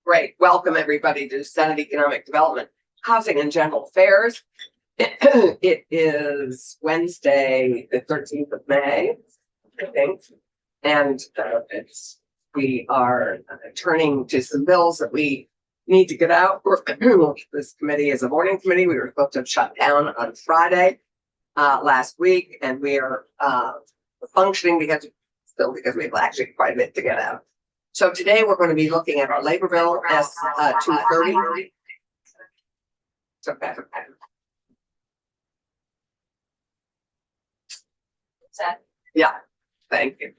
Great. Welcome everybody to Senate Economic Development, Housing and General Affairs. It is Wednesday, the 13th of May, I think. And we are turning to some bills that we need to get out. This committee is a morning committee. We were supposed to have shut down on Friday last week, and we are functioning because we've actually quite a bit to get out. So today we're going to be looking at our labor bill S 230. Okay. Yeah, thank you.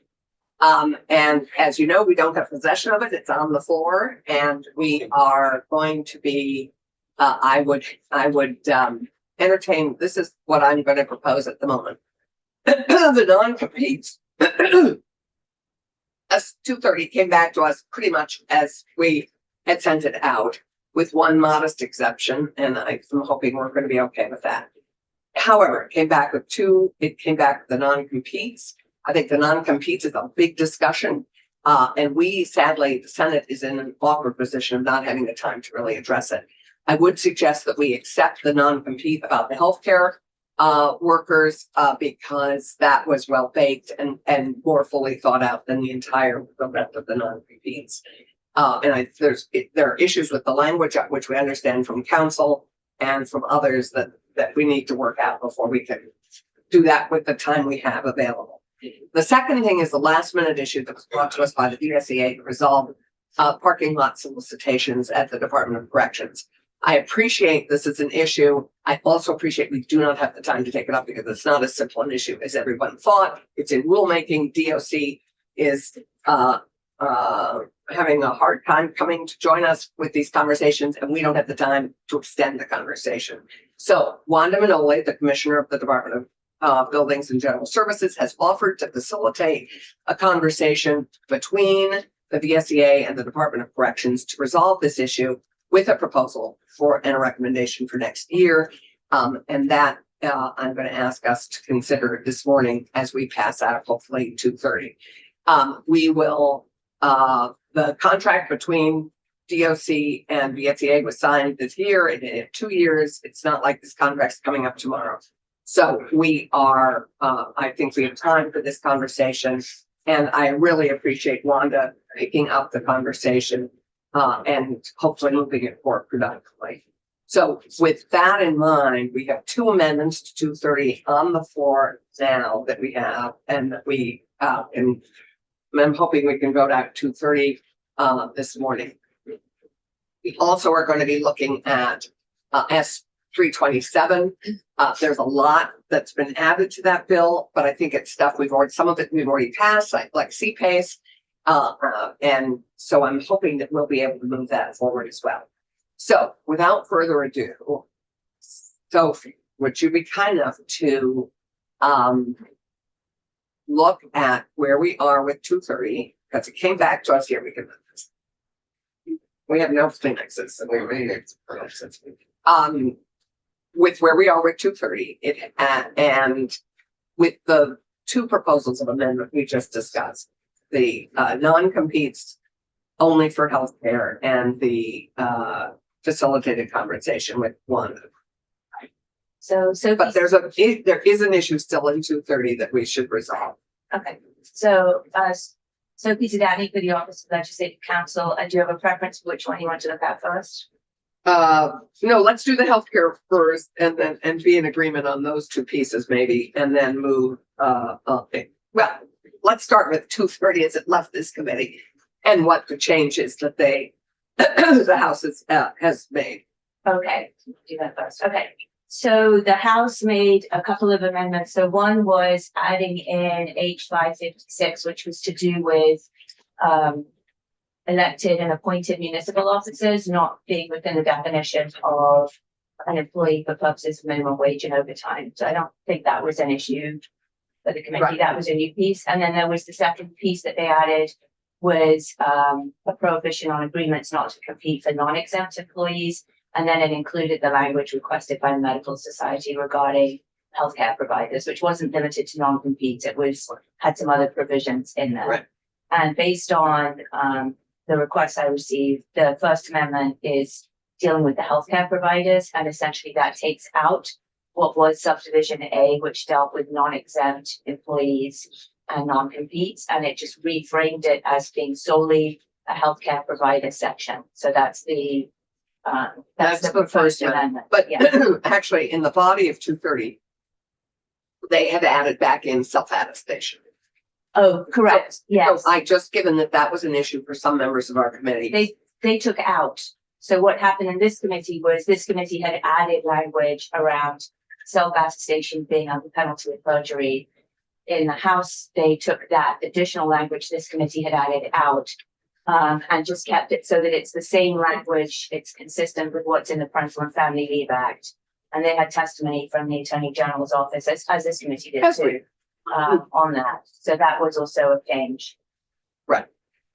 And as you know, we don't have possession of it. It's on the floor, and we are going to be. I would entertain. This is what I'm going to propose at the moment. The non-competes. S 230 came back to us pretty much as we had sent it out, with one modest exception, and I'm hoping we're going to be okay with that. However, it came back with the non-competes. I think the non-competes is a big discussion, and we, sadly, the Senate is in an awkward position of not having the time to really address it. I would suggest that we accept the non-compete about the healthcare workers, because that was well baked and more fully thought out than the rest of the non-competes. And there are issues with the language, which we understand from council and from others that we need to work out before we can do that with the time we have available. The second thing is the last minute issue that was brought to us by the DSEA to resolve parking lot solicitations at the Department of Corrections. I appreciate this is an issue. I also appreciate we do not have the time to take it up because it's not as simple an issue as everyone thought. It's in rulemaking. DOC is having a hard time coming to join us with these conversations, and we don't have the time to extend the conversation. So Wanda Manoli, the Commissioner of the Department of Buildings and General Services, has offered to facilitate a conversation between the DSEA and the Department of Corrections to resolve this issue with a proposal and a recommendation for next year. And that I'm going to ask us to consider this morning as we pass out, hopefully 2:30. We will, the contract between DOC and DSEA was signed this year, and in 2 years, it's not like this contract's coming up tomorrow. So we are, I think we have time for this conversation, and I really appreciate Wanda picking up the conversation and hopefully moving it forward productively. So with that in mind, we have two amendments to 230 on the floor now that we have, and that we and I'm hoping we can vote out 230 this morning. We also are going to be looking at S 327. There's a lot that's been added to that bill, but I think it's stuff some of it we've already passed, like CPACE. And so I'm hoping that we'll be able to move that forward as well. So without further ado, Sophie, would you be kind enough to look at where we are with 230, because it came back to us here. We have no Phoenixes, so we really need with where we are with 230, and with the two proposals of amendment we just discussed. The non-competes only for healthcare and the facilitated conversation with one. But there is an issue still in 230 that we should resolve. Okay. So Sophie Zidani for the Office of Legislative Counsel. Do you have a preference for which one you want to look at first? No, let's do the healthcare first, and be in agreement on those two pieces maybe, and then move. Okay. Well, let's start with 230 as it left this committee, and what the changes that the House has made. Okay, do that first. Okay. So the House made a couple of amendments. So one was adding in H556, which was to do with elected and appointed municipal officers not being within the definition of an employee for purposes of minimum wage and overtime. So I don't think that was an issue for the committee. Right. That was a new piece. And then there was the second piece that they added was a prohibition on agreements not to compete for non-exempt employees. And then it included the language requested by the Medical Society regarding healthcare providers, which wasn't limited to non-compete. It had some other provisions in there. Right. And based on the requests I received. The First Amendment is dealing with the healthcare providers, and essentially that takes out what was subdivision A, which dealt with non-exempt employees and non-competes, and it just reframed it as being solely a healthcare provider section. So that's the First Amendment. But yeah. actually, in the body of 230, they had added back in self-attestation. Oh, correct. Yes. So I just, given that was an issue for some members of our committee. They took out. So what happened in this committee was this committee had added language around self-attestation being under penalty of perjury. In the House, they took that additional language this committee had added out, and just kept it so that it's the same language. It's consistent with what's in the Parental and Family Leave Act. And they had testimony from the Attorney General's office, as this committee did too, on that. So that was also a change. Right.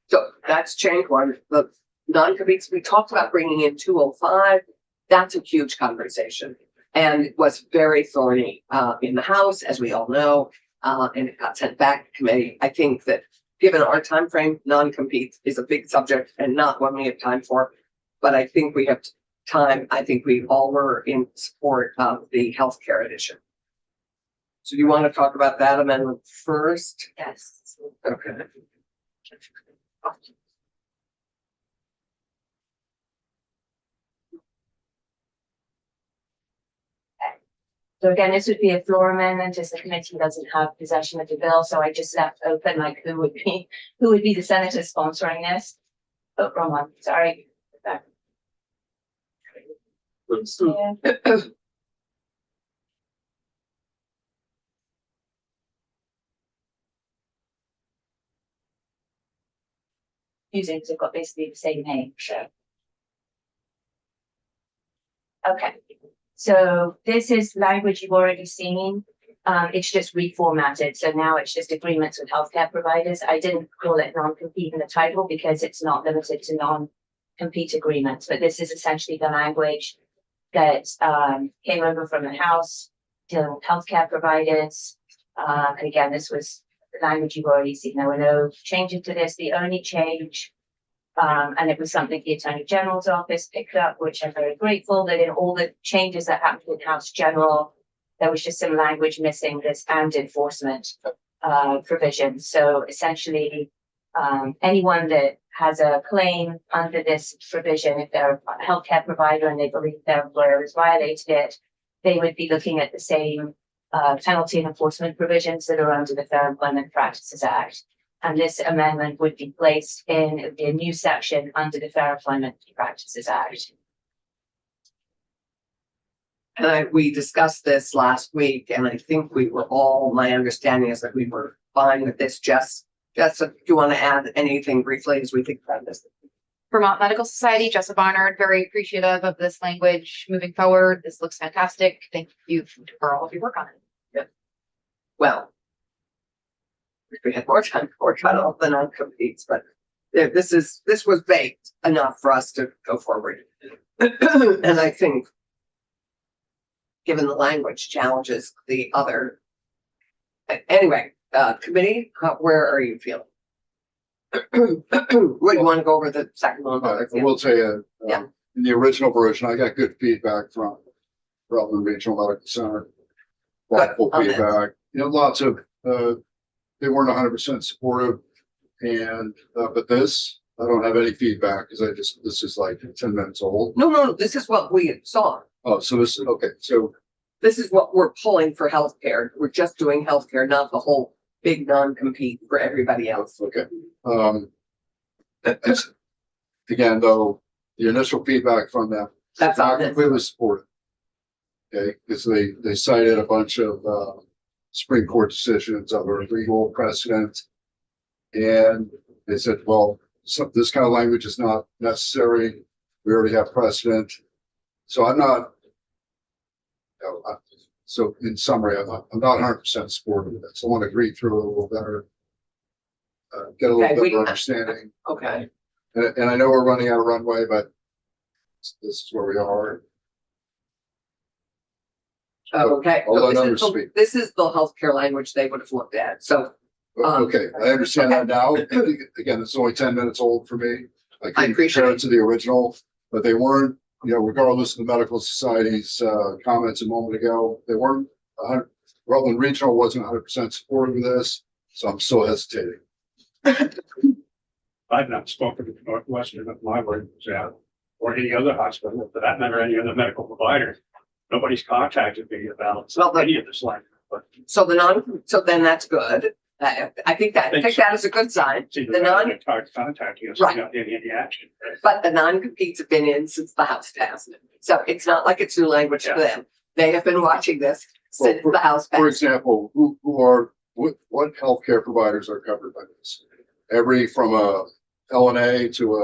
So that's change one. The non-competes, we talked about bringing in 205. That's a huge conversation. And it was very thorny in the House, as we all know, and it got sent back to committee. I think that given our time frame, non-competes is a big subject and not one we have time for. But I think we have time. I think we all were in support of the healthcare edition. So you want to talk about that amendment first? Yes. Okay. So again, this would be a floor amendment, as the committee doesn't have possession of the bill. So I just left open like who would be the senator sponsoring this. Oh, wrong one. Sorry. Back. Yeah. Using, they've got basically the same name. So. Okay. So this is language you've already seen. It's just reformatted. So now it's just agreements with healthcare providers. I didn't call it non-compete in the title because it's not limited to non-compete agreements, but this is essentially the language that came over from the House dealing with healthcare providers. And again, this was the language you've already seen. There were no changes to this. The only change, and it was something the Attorney General's office picked up, which I'm very grateful that in all the changes that happened in House General, there was just some language missing, this and enforcement provision. So essentially, anyone that has a claim under this provision, if they're a healthcare provider and they believe their employer has violated it, they would be looking at the same penalty and enforcement provisions that are under the Fair Employment Practices Act. And this amendment would be placed in a new section under the Fair Employment Practices Act. And we discussed this last week, and I think we were all, my understanding is that we were fine with this. Jess, do you want to add anything briefly as we think about this? Vermont Medical Society, Jessa Barnard, very appreciative of this language moving forward. This looks fantastic. Thank you for all of your work on it. Yep. Well, if we had more time to work on all the non-competes, but this was baked enough for us to go forward. And I think, given the language challenges, the other, anyway, committee, where are you feeling? What do you want to go over the second one? I will tell you, Yeah. in the original version, I got good feedback from Rutland Regional Medical Center. Thoughtful on that. feedback, lots of, they weren't 100% supportive. And, but this, I don't have any feedback because this is like 10 minutes old. No, this is what we saw. Oh, so this is, okay. So, This is what we're pulling for healthcare. We're just doing healthcare, not the whole big non-compete for everybody else. okay. It's- Again, though, the initial feedback from them, That's I on this. completely support it. Okay, because they cited a bunch of Supreme Court decisions of a legal precedent. And they said, well, this kind of language is not necessary. We already have precedent. So I'm not, so in summary, I'm not 100% supportive of this. I want to read through it a little better. Get a little Okay, bit more understanding. Okay. And I know we're running out of runway, but this is where we are. Okay. I'll let So others speak. this is the healthcare language they would have looked at. So, Okay, I understand that now. Again, it's only 10 minutes old for me. I I couldn't appreciate compare it. it to the original, but they weren't, you know, regardless of the medical society's, comments a moment ago, they weren't, Rutland Regional wasn't 100% supportive of this, so I'm still hesitating. I've not spoken to Northwestern of my word was out, or any other hospital, for that matter, any other medical provider. Nobody's contacted me about Well, any of this language, but So so then that's good. I think that, take that as a good sign. it's either The non, they're contacting us, Right. not getting any action. but the non-competes have been in since the House passed it. So it's not like it's new language to Yeah. them. They have been watching this since Well, the House For passed. example, what healthcare providers are covered by this? From a LNA to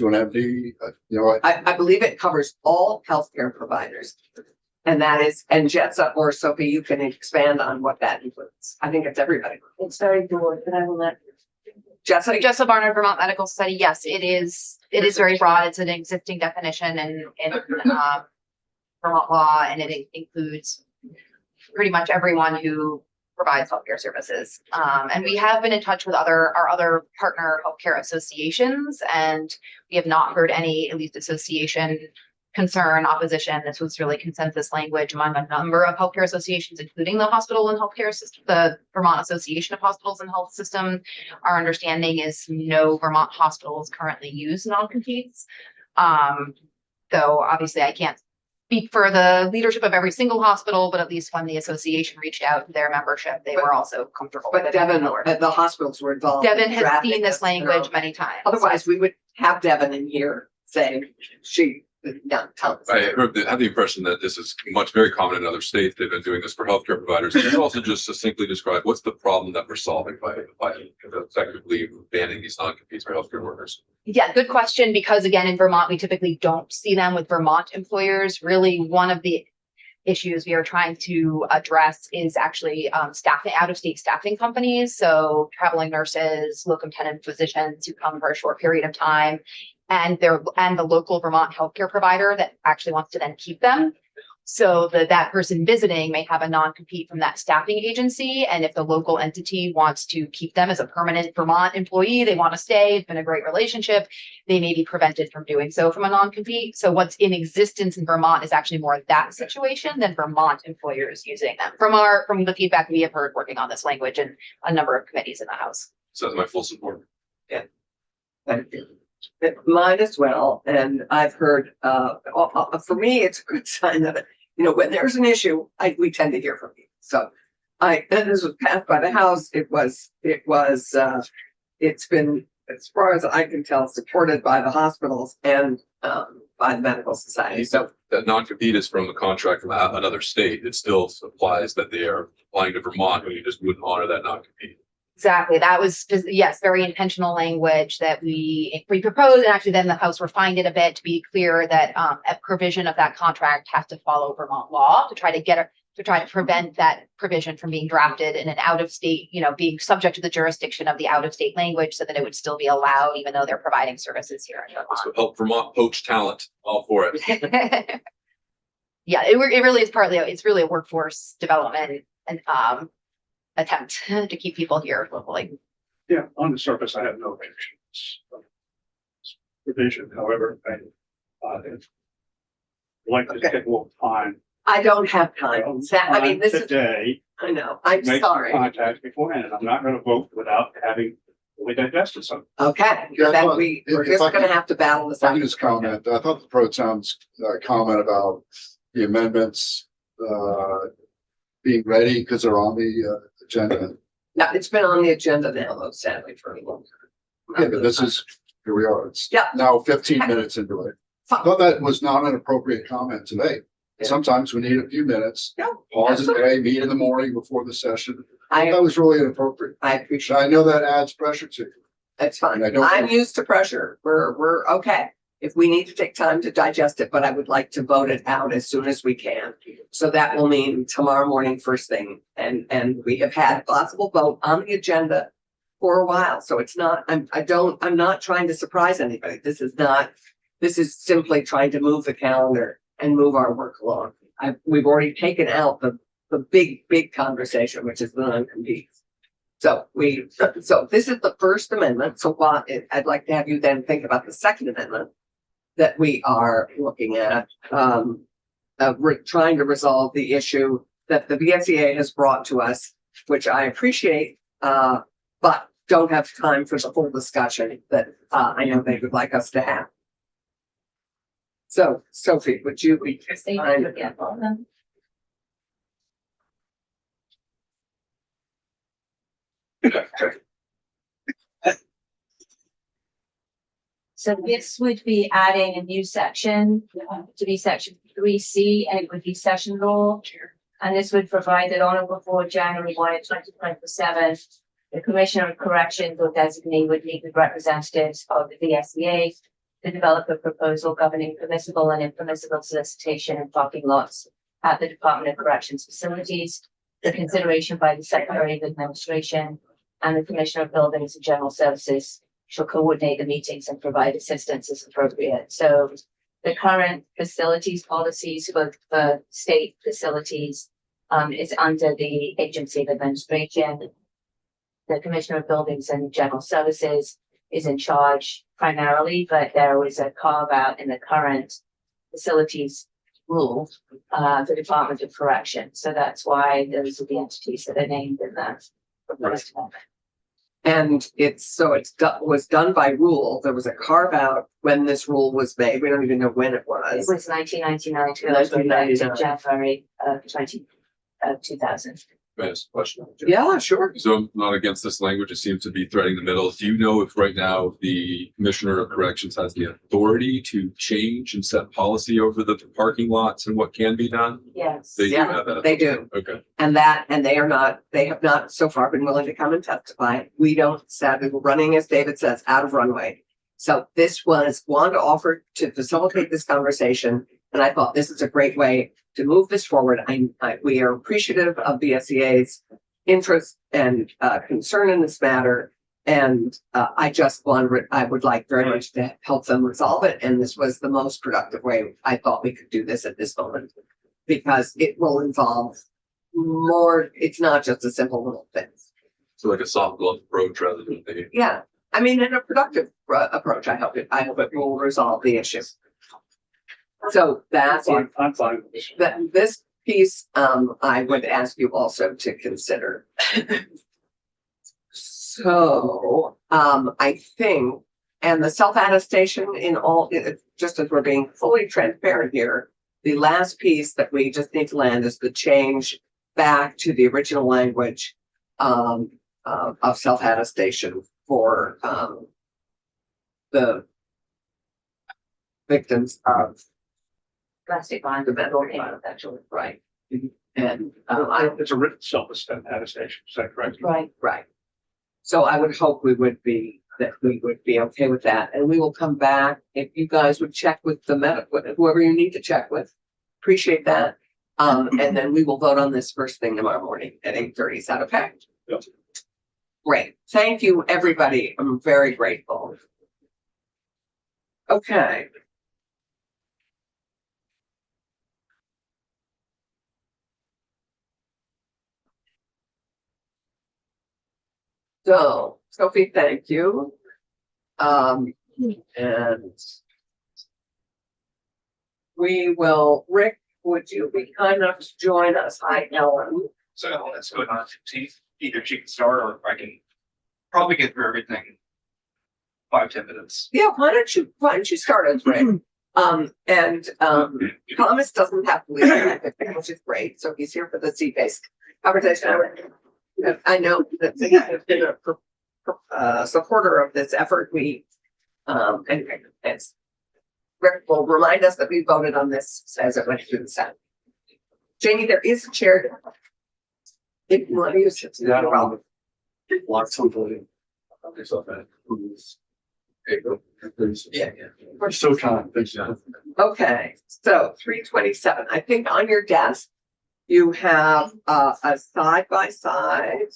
an MD, you know, I believe it covers all healthcare providers. And that is, and Jetsa or Sophie, you can expand on what that includes. I think it's everybody. It's very broad, but I will let. Jetsa, Jessup Barnard Vermont Medical Society, yes, it is very broad. It's an existing definition in Vermont law, and it includes pretty much everyone who provides healthcare services. And we have been in touch with our other partner healthcare associations, and we have not heard any, at least association concern, opposition. This was really consensus language among a number of healthcare associations, including the hospital and healthcare system, the Vermont Association of Hospitals and Health System. Our understanding is no Vermont hospitals currently use non-competes. Though obviously I can't speak for the leadership of every single hospital, but at least when the association reached out to their membership, they were also comfortable with but it. Devin, the hospitals were involved. in Devin has drafting seen this and are language okay. many times. Otherwise, we would have Devin in here saying tell us. I have the impression that this is very common in other states. They've been doing this for healthcare providers. Can you also just succinctly describe what's the problem that we're solving by effectively banning these non-competes for healthcare workers? Yeah, good question, because again, in Vermont, we typically don't see them with Vermont employers. Really, one of the issues we are trying to address is actually staffing, out-of-state staffing companies. So traveling nurses, locum tenens physicians who come for a short period of time, and the local Vermont healthcare provider that actually wants to then keep them. So that person visiting may have a non-compete from that staffing agency. And if the local entity wants to keep them as a permanent Vermont employee, they want to stay, it's been a great relationship, they may be prevented from doing so from a non-compete. So what's in existence in Vermont is actually more that situation than Vermont employers using them. From the feedback we have heard working on this language and a number of committees in the House. So that's my full support. Mine as well, and I've heard, for me, it's a good sign that, when there's an issue, we tend to hear from people. So and this was passed by the House. It's been, as far as I can tell, supported by the hospitals and by the medical society. So That non-compete is from a contract from another state. It still applies that they are applying to Vermont, when you just wouldn't honor that non-compete. Exactly. That was just, yes, very intentional language that we proposed, and actually then the House refined it a bit to be clear that a provision of that contract has to follow Vermont law to try to prevent that provision from being drafted in an out-of-state, being subject to the jurisdiction of the out-of-state language, so that it would still be allowed even though they're providing services here in Vermont. So help Vermont poach talent, all for it. Yeah, it really is it's really a workforce development and attempt to keep people here locally. Yeah, on the surface, I have no objections. Provision, however, I'd like to take a little time. I don't have time. I mean, this is, Today, I know, I'm make sorry. contact beforehand, and I'm not gonna vote without having really digested something. Okay, Yeah, then but we're if just I gonna can- have to battle this I out. can just comment, I thought the pro tem's comment about the amendments, being ready because they're on the agenda. Yeah, it's been on the agenda now, though, sadly, for a long time. Yeah, but this is, here we are. It's Yeah. now 15 minutes into it. I thought that was not an appropriate comment today. Yeah. Sometimes we need a few minutes, Yeah, pause a day, meet in the morning before the session. I That was really inappropriate. appreciate, I know that adds pressure to you. that's fine. I don't- I'm used to pressure. We're okay. If we need to take time to digest it, but I would like to vote it out as soon as we can. So that will mean tomorrow morning, first thing, and we have had a possible vote on the agenda for a while. So it's not, I'm not trying to surprise anybody. This is simply trying to move the calendar and move our work along. We've already taken out the big conversation, which is the non-compete. So so this is the first amendment. So what, I'd like to have you then think about the second amendment that we are looking at. We're trying to resolve the issue that the VSEA has brought to us, which I appreciate, but don't have time for the full discussion that I know they would like us to have. So Sophie, would you be So you kind can get all of them. So this would be adding a new section to be section 3C, and it would be session law. And this would provide that on or before January 1, 2027, the Commissioner of Corrections or designee would meet with representatives of the VSEA to develop a proposal governing permissible and impermissible solicitation in parking lots at the Department of Corrections facilities, the consideration by the Secretary of Administration and the Commissioner of Buildings and General Services shall coordinate the meetings and provide assistance as appropriate. So the current facilities policies for state facilities is under the Agency of Administration. The Commissioner of Buildings and General Services is in charge primarily, but there was a carve out in the current facilities rule, the Department of Correction. So that's why those are the entities that are named in that proposed amendment. And was done by rule. There was a carve out when this rule was made. We don't even know when it It was. was 1999 to 1999. January of 2000. May I ask a question? Yeah, sure. So I'm not against this language. It seems to be threading the middle. Do you know if right now the Commissioner of Corrections has the authority to change and set policy over the parking lots and what can be done? Yes. They do Yeah, have that. they do. Okay. And they have not so far been willing to come and testify. We don't, sadly, we're running, as David says, out of runway. So this was Wanda offered to facilitate this conversation. And I thought this is a great way to move this forward. We are appreciative of VSEA's interest and concern in this matter. And I would like very much to help them resolve it. And this was the most productive way I thought we could do this at this moment, because it will involve more. It's not just a simple little thing. So like a soft glove approach rather than a. Yeah, I mean, in a productive approach, I hope it will resolve the issue. So that's I'm fine with this. this piece, I would ask you also to consider. So, I think, and the self-attestation in all, just as we're being fully transparent here, the last piece that we just need to land is the change back to the original language of self-attestation for the victims of Plastic violence. domestic violence, actually, right? And It's a written self-attestation, is that correct? Right. right. So I would hope we would be okay with that, and we will come back if you guys would check with whoever you need to check with. Appreciate that. And then we will vote on this first thing tomorrow morning at 8:30. Is that okay? Yep. Great. Thank you, everybody. I'm very grateful. Okay. So, Sophie, thank you. And we will, Rick, would you be kind enough to join us? Hi, Ellen. So let's go on to either she can start or I can probably get through everything 5-10 minutes. Yeah, why don't you start us, Rick? Thomas doesn't have to leave, which is great. So he's here for the seat-based conversation. I know that he has been a supporter of this effort. Anyway, Rick will remind us that we voted on this as it went through the Senate. Jamie, there is a chair. If you want to use it, Yeah, I you're don't welcome. Lots of voting. Yeah. We're so kind. Thanks, John. Okay, so 327, I think on your desk, you have a side by side.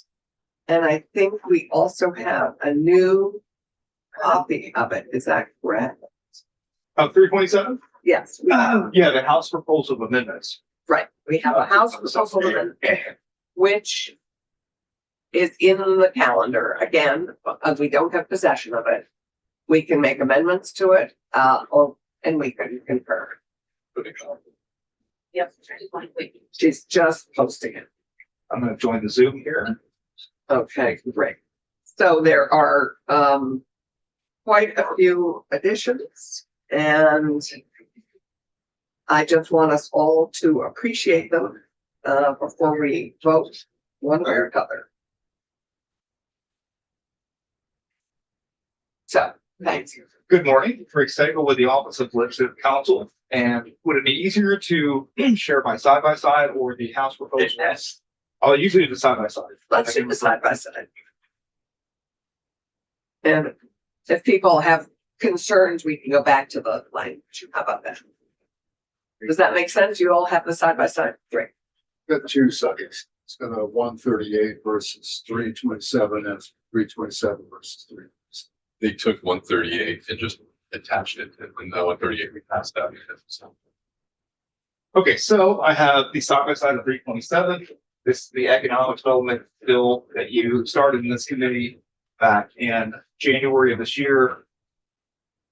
And I think we also have a new copy of it. Is that correct? 327? Yes, Yeah, the House proposal of amendments. right. We have a House proposal amendment, which is in the calendar. Again, we don't have possession of it. We can make amendments to it, and we can concur. Yep. I just want to wait. She's just posting it. I'm gonna join the Zoom here. Okay, great. So there are, quite a few additions, and I just want us all to appreciate them, before we vote one way or another. So, thanks. Good morning, Rick Sagal with the Office of Legislative Counsel. And would it be easier to share my side by side or the House proposal? Yes. I'll usually do the side by side. Let's do the side by side. And if people have concerns, we can go back to the language. How about that? Does that make sense? You all have the side by side? Great. Got 2 seconds. It's got a 138 versus 327 and 327 versus 3. They took 138 and just attached it, and the 138 we passed out. So, Okay, so I have the side by side of 327. This is the economic development bill that you started in this committee back in January of this year.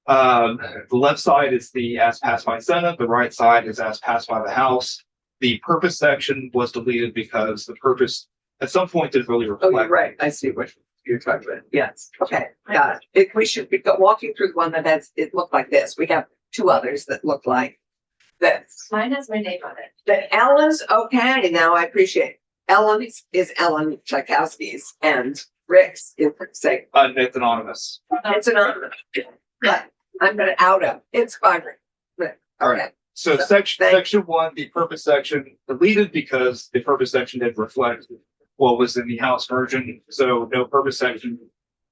The left side is the as passed by Senate, the right side is as passed by the House. The purpose section was deleted because the purpose at some point didn't really Oh, you're reflect. right. I see what you're talking about. Yes. Okay. Got it. We should be walking through the one that has, it looked like this. We have 2 others that look like this. Mine has my name on it. The Ellen's, okay, now I appreciate it. Ellen's is Ellen Tchaikovsky's and Rick's is say, It's anonymous. it's anonymous. But I'm gonna out him. It's fine. Rick. All right. Okay. So So, section, thank- section 1, the purpose section deleted because the purpose section didn't reflect what was in the House version. So no purpose section.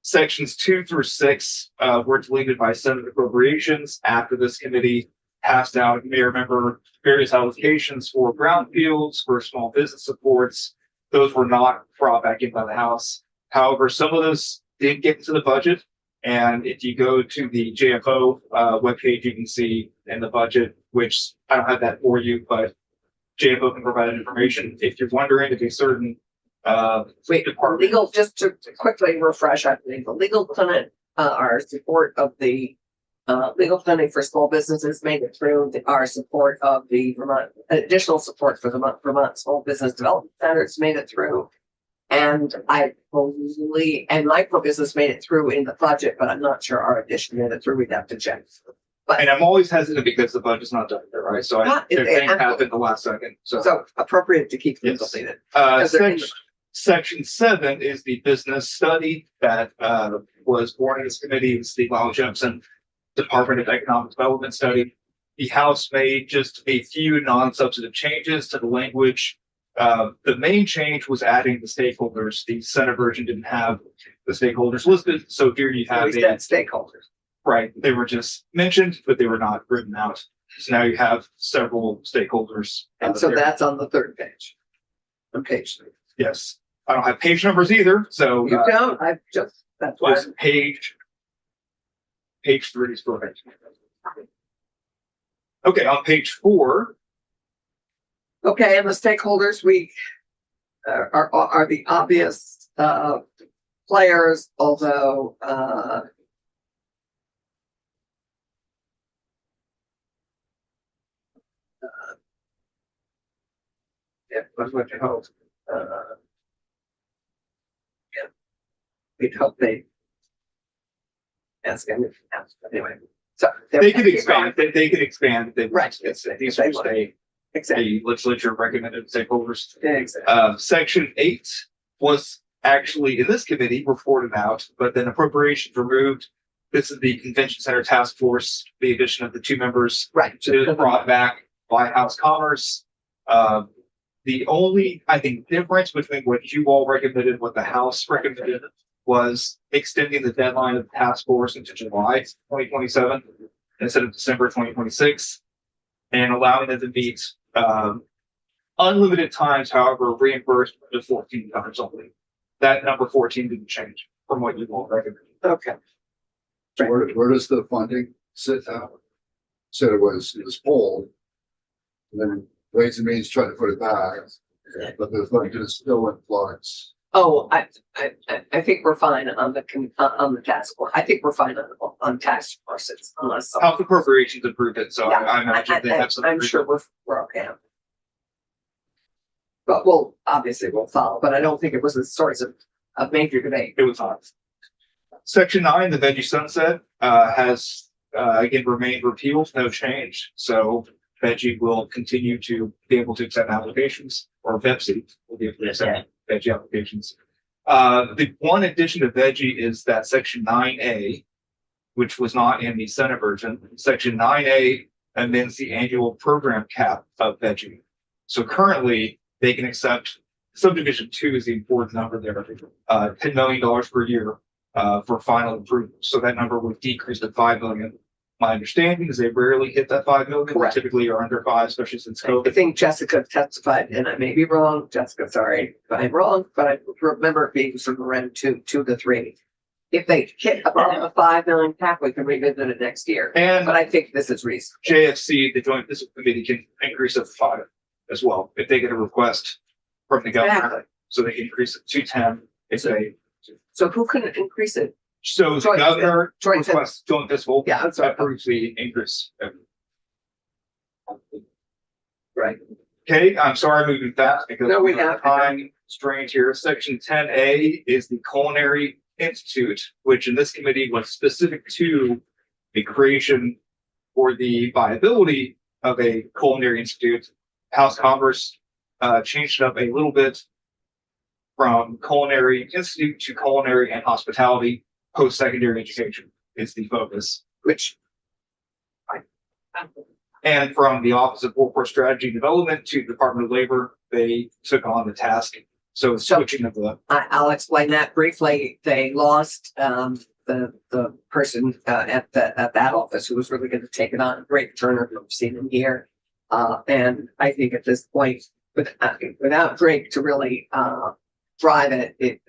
Sections 2 through 6 were deleted by Senate appropriations after this committee passed out. You may remember various allocations for brownfields, for small business supports. Those were not brought back in by the House. However, some of those did get into the budget. And if you go to the JFO webpage, you can see in the budget, which I don't have that for you, but JFO can provide that information. If you're wondering if a certain Wait, department, legal, just to quickly refresh, I think the legal clinic, our support of the legal clinic for small businesses made it through. Our support of the Vermont, additional support for the Vermont Small Business Development Centers made it through. And I believe, and micro business made it through in the budget, but I'm not sure our addition made it through. We'd have to check. and I'm always hesitant because the budget's not done there, right? So Ah, if it- things it- happen the last second, so. So appropriate to keep them Yes. deleted. Because they're in the- Section 7 is the business study that was born in this committee. It's the Lyle Jepson Department of Economic Development study. The House made just a few non-substantive changes to the language. The main change was adding the stakeholders. The Senate version didn't have the stakeholders listed, so here you We have said stakeholders. right. They were just mentioned, but they were not written out. So now you have several stakeholders. And so there. that's on the 3rd page. On page 3. Yes, I don't have page numbers either, so. You don't, I just, that's why. Was page 3 is perfect. Okay, on page 4, Okay, and the stakeholders, we are the obvious players, although yeah, what would you hope? Yeah, we'd hope they ask them. Anyway, so they could expand, they could expand. They Right. These are stay, Exactly. the legislature recommended stakeholders. Exactly. Section 8 was actually in this committee reported out, but then appropriations removed. This is the Convention Center Task Force, the addition of the 2 members. Right. It was brought back by House Commerce. The only, I think, difference between what you all recommended, what the House recommended, was extending the deadline of the task force into July 2027 instead of December 2026, and allowing them to meet unlimited times, however, reimbursed to 14 times only. That number 14 didn't change from what you all recommended. Okay. So where does the funding sit now? Said it was pulled. And then Ways and Means tried to put it back, but the funding is still in flux. Oh, I think we're fine on the task force. I think we're fine on task forces unless. Health appropriations approved it, so Yeah, I imagine they have some. I'm sure we're okay. But we'll follow, but I don't think it was a source of major debate. It was on. Section 9, the veggie sunset, has, again, remained repealed, no change. So veggie will continue to be able to accept applications, or Pepsi will be able to accept veggie applications. The one addition to veggie is that section 9A, which was not in the Senate version. Section 9A amends the annual program cap of veggie. So currently, they can accept, subdivision 2 is the important number there, $10 million per year for final approval. So that number would decrease to 5 million. My understanding is they rarely hit that 5 million. They Correct. typically are under 5, especially since I COVID. think Jessica testified, and I may be wrong. Jessica, sorry if I'm wrong, but I remember it being sort of around 2 to 3. If they hit above the 5 million cap, we can revisit it next year. And But I think this is reasonable. JFC, the Joint Fiscal Committee, can increase it to 5 as well if they get a request from the government. Exactly. So they can increase it to 10 if they. So who can increase it? So the Joint- governor joint- requests joint fiscal. Yeah, that's right. Approves the increase. Right. Okay, I'm sorry, moving fast because No, we we have have- time strange here. Section 10A is the Culinary Institute, which in this committee was specific to the creation or the viability of a culinary institute. House Congress changed it up a little bit from culinary institute to culinary and hospitality. Post-secondary education is the focus. Which And from the Office of Workforce Strategy and Development to the Department of Labor, they took on the task. So switching of the, I'll explain that briefly. They lost the person at that office who was really going to take it on. Greg Turner, who we've seen him here. And I think at this point, without Greg to really drive it,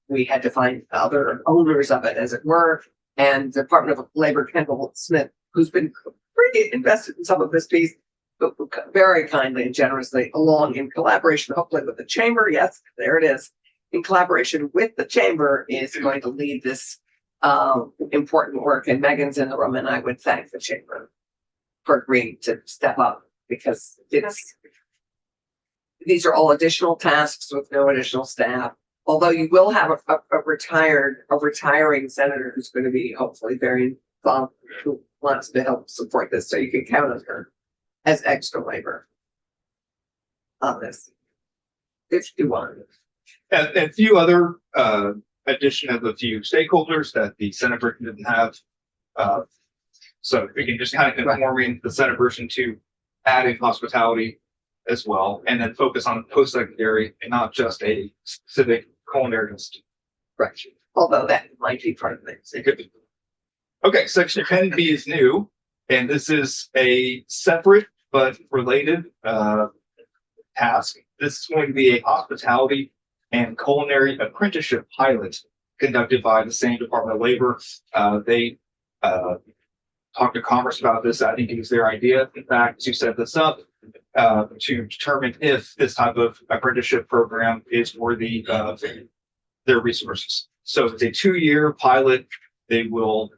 we had to find other owners of it, as it were. And the Department of Labor, Kendall Smith, who's been pretty invested in some of this piece, but very kindly and generously, along in collaboration, hopefully with the chamber. Yes, there it is. In collaboration with the chamber, is going to lead this important work. And Megan's in the room, and I would thank the chamber for agreeing to step up, because these are all additional tasks with no additional staff. Although you will have a retiring senator who's going to be hopefully very involved, who wants to help support this, so you can count on her as extra labor on this. If you want. and a few other addition of a few stakeholders that the Senate version didn't have. So we can just kind of conforming the Senate version to adding hospitality as well, and then focus on post-secondary and not just a specific culinary institute. Right. Although that might be part of things. It could be. Okay, section 10B is new, and this is a separate but related task. This is going to be a hospitality and culinary apprenticeship pilot conducted by the same Department of Labor. They talked to Commerce about this. I think it was their idea, in fact, to set this up to determine if this type of apprenticeship program is worthy of their resources. So it's a 2-year pilot. They will,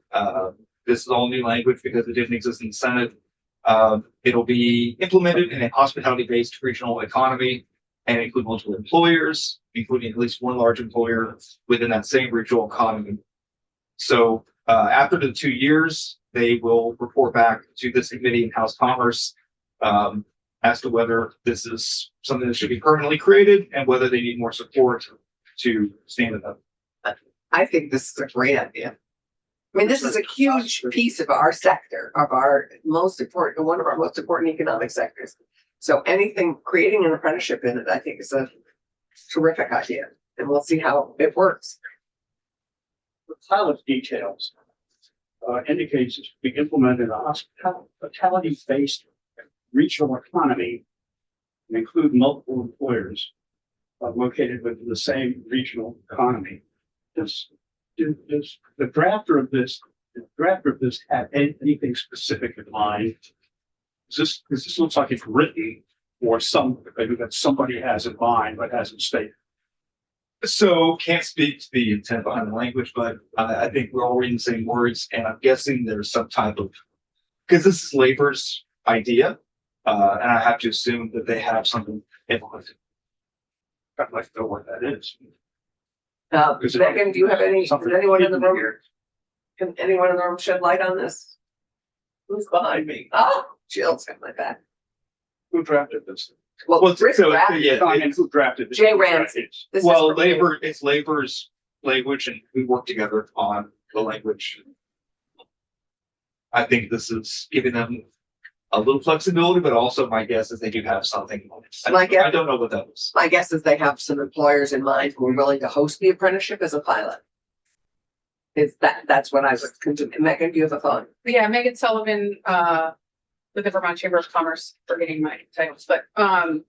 this is all new language because it didn't exist in the Senate. It'll be implemented in a hospitality-based regional economy and include multiple employers, including at least one large employer within that same regional economy. So after the 2 years, they will report back to this committee in House Commerce as to whether this is something that should be permanently created and whether they need more support to stand it up. I think this is a great idea. I mean, this is a huge piece of our sector, of our most important, one of our most important economic sectors. So anything, creating an apprenticeship in it, I think is a terrific idea, and we'll see how it works. The pilot details indicates it should be implemented in a hospitality-based regional economy and include multiple employers located within the same regional economy. Does the drafter of this have anything specific in mind? This looks like it's written for something that somebody has in mind but hasn't stated. So can't speak to the intent behind the language, but I think we're all reading the same words, and I'm guessing there's some type of, because this is labor's idea, and I have to assume that they have something implemented. I'd like to know what that is. Is it- Megan, do you have any, Something does anyone in the hidden room, here. can anyone in the room shed light on this? Who's behind me? Oh, Jill's got my back. Who drafted this? Well, Well, Rick so, drafted yeah, it. I mean, who drafted this? Jay Ramsey. This is well, from- labor, it's labor's language, and we work together on the language. I think this is giving them a little flexibility, but also my guess is they do have something. My guess- I don't know what that was. My guess is they have some employers in mind who are willing to host the apprenticeship as a pilot. That's what I was, Megan, do you have a thought? Yeah, Megan Sullivan, with the Vermont Chamber of Commerce, forgetting my titles, but, I'm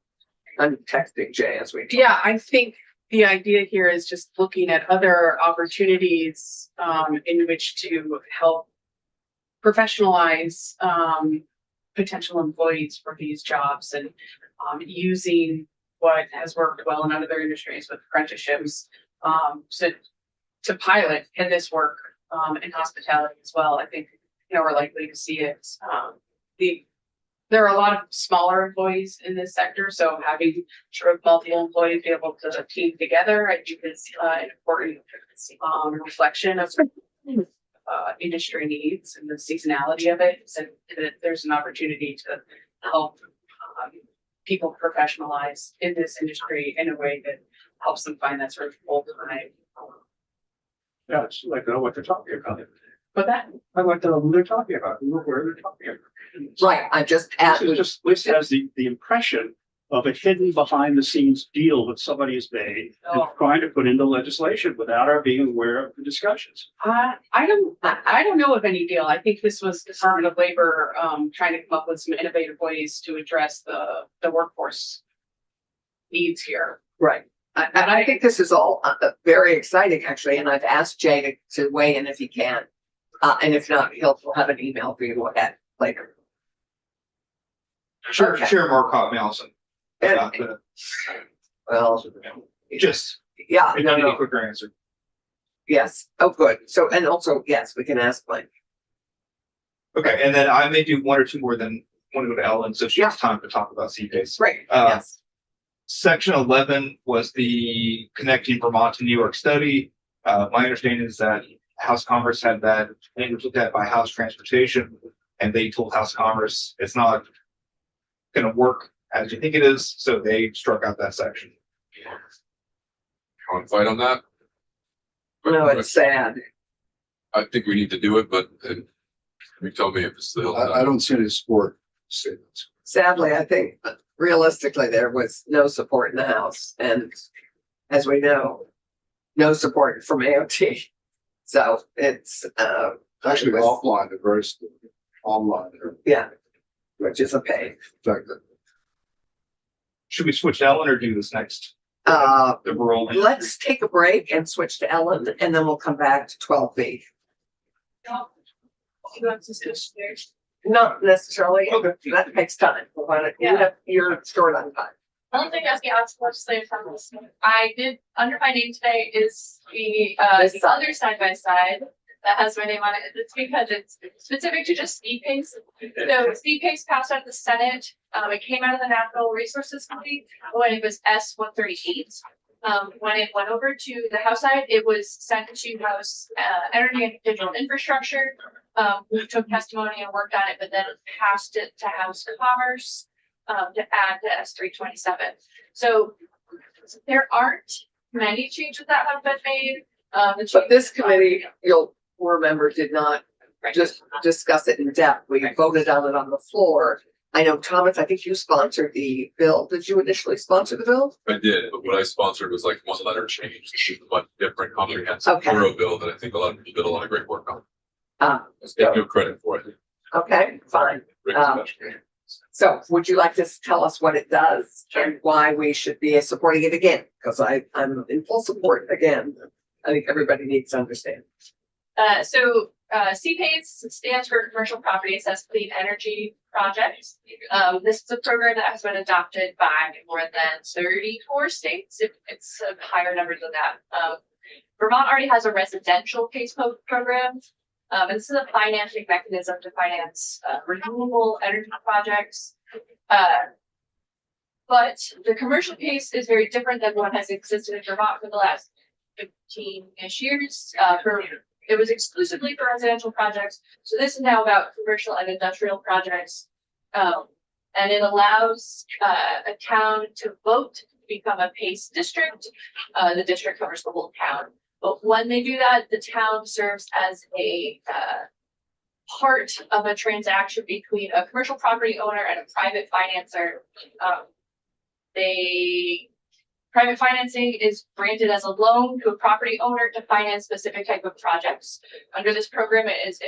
texting Jay as we. talk. yeah, I think the idea here is just looking at other opportunities, in which to help professionalize, potential employees for these jobs and, using what has worked well in other industries with apprenticeships, to pilot in this work, in hospitality as well. I think, we're likely to see it, there are a lot of smaller employees in this sector, so having sort of multiple employees be able to team together, I think is an important reflection of industry needs and the seasonality of it. So that there's an opportunity to help people professionalize in this industry in a way that helps them find that sort of full time. Yeah, it's like, I know what they're talking about. But that, I'd like to know who they're talking about, where they're talking about. Right, I just This asked, is just, this has the impression of a hidden behind the scenes deal that somebody has made and Oh. trying to put into legislation without our being aware of the discussions. I don't know of any deal. I think this was the Department of Labor, trying to come up with some innovative ways to address the workforce needs here. right, and I think this is all very exciting, actually, and I've asked Jay to weigh in if he can. And if not, he'll have an email for you to look at later. Sure, Okay. share more copy, Allison. And- Well, Just, yeah, if no, you need a no, quicker answer. yes, oh, good, so, and also, yes, we can ask Mike. Okay, and then I may do one or two more, then want to go to Ellen, so she has Yeah. time to talk about CPACE. Great, Uh, yes, Section 11 was the Connecting Vermont to New York study. My understanding is that House of Commerce had that language looked at by House Transportation, and they told House of Commerce it's not going to work as you think it is, so they struck out that section. Want to fight on that? no, it's sad. I think we need to do it, but you tell me if it's still. I don't see any support statements. Sadly, I think realistically, there was no support in the House, and as we know, no support from AOT. So it's, Actually, it was- offline, they're very, online, they're yeah, which is a pain. effective. Should we switch to Ellen or do this next? Uh, The rural. let's take a break and switch to Ellen, and then we'll come back to 12B. Not necessarily, Okay. that takes time. We want to, you have your short on time. I don't think that's the Oxford legislative from this. I did, under my name today is the This the side. other side by side that has my name on it. It's because it's specific to just speed pace. So speed pace passed out of the Senate. It came out of the Natural Resources Committee when it was S-138. When it went over to the House side, it was sent to House Energy and Digital Infrastructure. We took testimony and worked on it, but then passed it to House Commerce to add to S-327. So there aren't many changes that have been made. But this committee, you'll remember, did not Right. just discuss it in depth. We voted on it on the floor. I know, Thomas, I think you sponsored the bill. Did you initially sponsor the bill? I did, but what I sponsored was like one letter change. This is a much different comprehensive Okay. thorough bill that I think a lot of people did a lot of great work on. Let's Give go. you credit for it. Okay, fine. Rick Um, especially. So would you like to tell us what it does and why we should be supporting it again? Because I'm in full support again. I think everybody needs to understand. So CPACE stands for Commercial Property Assessed Clean Energy Projects. This is a program that has been adopted by more than 34 states. It's a higher number than that. Vermont already has a residential PACE program. And this is a financing mechanism to finance renewable energy projects. But the commercial PACE is very different than what has existed in Vermont for the last 15-ish years. It was exclusively for residential projects. So this is now about commercial and industrial projects. And it allows a town to vote to become a PACE district. The district covers the whole town. But when they do that, the town serves as a part of a transaction between a commercial property owner and a private financer. Private financing is granted as a loan to a property owner to finance specific type of projects. Under this program, it is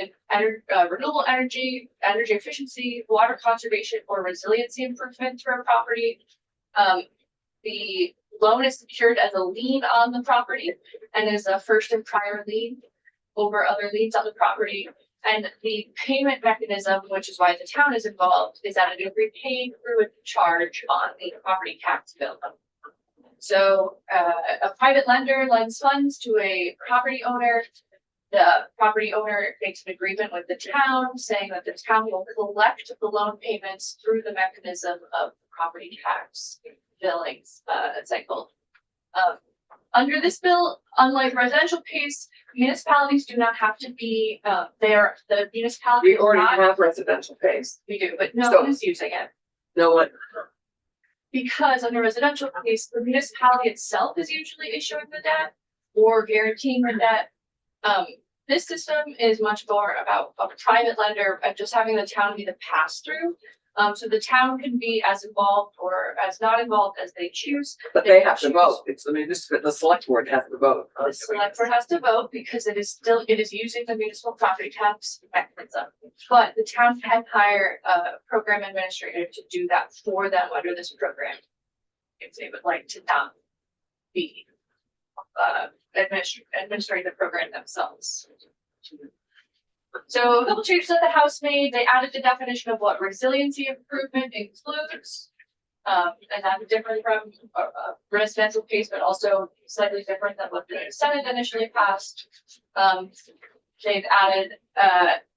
renewable energy, energy efficiency, water conservation, or resiliency improvement for a property. The loan is secured as a lien on the property and is a first and prior lien over other liens on the property. And the payment mechanism, which is why the town is involved, is that it is repaid through a charge on the property tax bill. So a private lender lends funds to a property owner. The property owner makes an agreement with the town saying that the town will collect the loan payments through the mechanism of the property tax billings cycle. Under this bill, unlike residential PACE, municipalities do not have to be there. The municipality We already have residential PACE. we do, but no So- one is using it. No one, Because under residential PACE, the municipality itself is usually issuing the debt or guaranteeing the debt. This system is much more about a private lender and just having the town be the pass-through. So the town can be as involved or as not involved as they choose. but they have to vote. It's, the select board has to vote. The select board has to vote because it is using the municipal property tax mechanism. But the town can hire a program administrator to do that for them under this program. If they would like to not be administering the program themselves. So a couple changes that the House made, they added the definition of what resiliency improvement includes. And that's different from residential PACE, but also slightly different than what the Senate initially passed. They've added,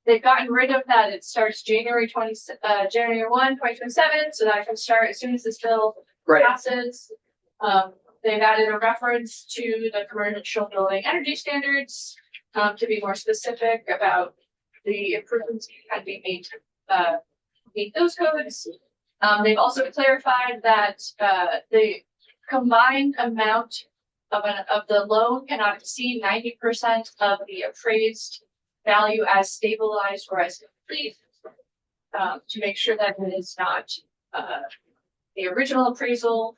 they've gotten rid of that. It starts January 1, 2027, so that it can start as soon as this bill Right, passes. They've added a reference to the commercial building energy standards, to be more specific about the improvements that can be made to meet those codes. They've also clarified that the combined amount of the loan cannot exceed 90% of the appraised value as stabilized or as complete, to make sure that it is not the original appraisal.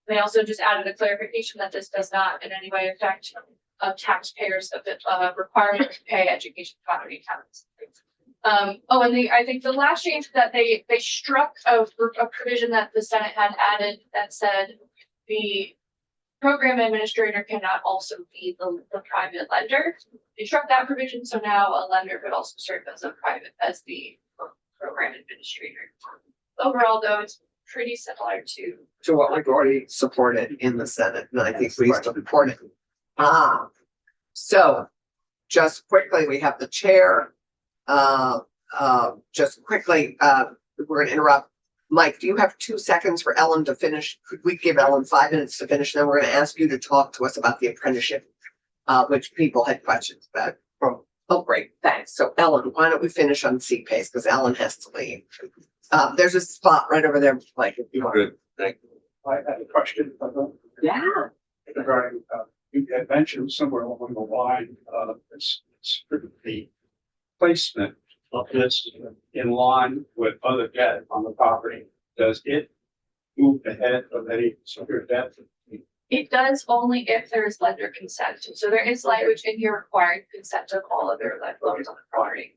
They also just added a clarification that this does not in any way affect taxpayers of the requirement to pay education property tax. And I think the last change that they struck a provision that the Senate had added that said the program administrator cannot also be the private lender. They struck that provision, so now a lender could also serve as as the program administrator. Overall, though, it's pretty similar to what we've already supported in the Senate, and I think we support it. So just quickly, we have the chair. Just quickly, we're gonna interrupt. Mike, do you have 2 seconds for Ellen to finish? Could we give Ellen 5 minutes to finish? Then we're gonna ask you to talk to us about the apprenticeship, which people had questions about. Oh, great, thanks. So Ellen, why don't we finish on CPACE, because Ellen has to leave. There's a spot right over there, like, if you want. Good, thank you. I had a question Yeah. regarding, you had mentioned somewhere along the line, it's the placement of this in line with other debt on the property. Does it move ahead of any severe debt? It does only if there is lender consent. So there is language in here requiring consent of all other loans on the property.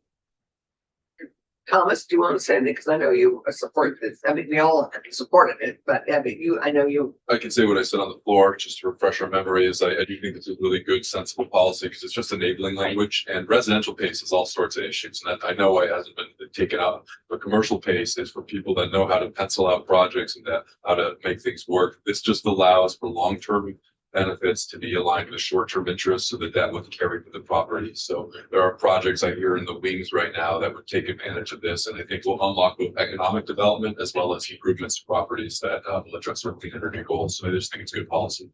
Thomas, do you want to say anything? Because I know you support this. I mean, we all supported it, but I mean, I know you. I can say what I said on the floor, just to refresh our memory, is I do think this is really good, sensible policy, because it's just enabling language, and residential pace is all sorts of issues, and I know it hasn't been taken up, but commercial pace is for people that know how to pencil out projects and that how to make things work. This just allows for long-term benefits to be aligned with short-term interests so that that would carry for the property. So there are projects I hear in the wings right now that would take advantage of this, and I think will unlock both economic development as well as improvements to properties that will address our clean energy goals. So I just think it's good policy.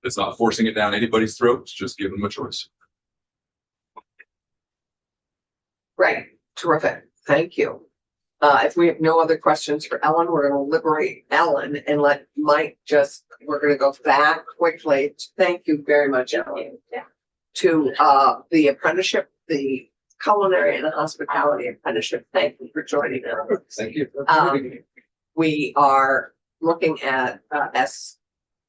It's not forcing it down anybody's throats, just giving them a choice. Great, terrific. Thank you. If we have no other questions for Ellen, we're going to liberate Ellen and let Mike we're going to go back quickly. Thank you very much, Ellen. Yeah. To the apprenticeship, the culinary and hospitality apprenticeship. Thank you for joining us. Thank you. We are looking at S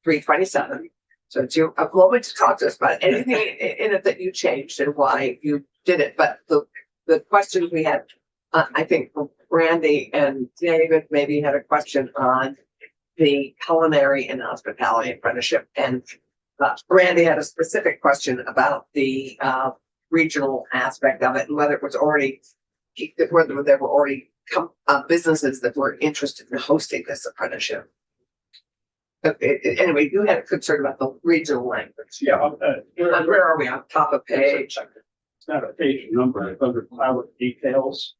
327. So it's a moment to talk to us about anything in it that you changed and why you did it. But the questions we had, I think Randy and David maybe had a question on the culinary and hospitality apprenticeship. And Randy had a specific question about the regional aspect of it and whether it was already, whether there were already businesses that were interested in hosting this apprenticeship. Anyway, you had a concern about the regional language. Yeah. Where are we on top of page? It's not a page number, it's under pilot details.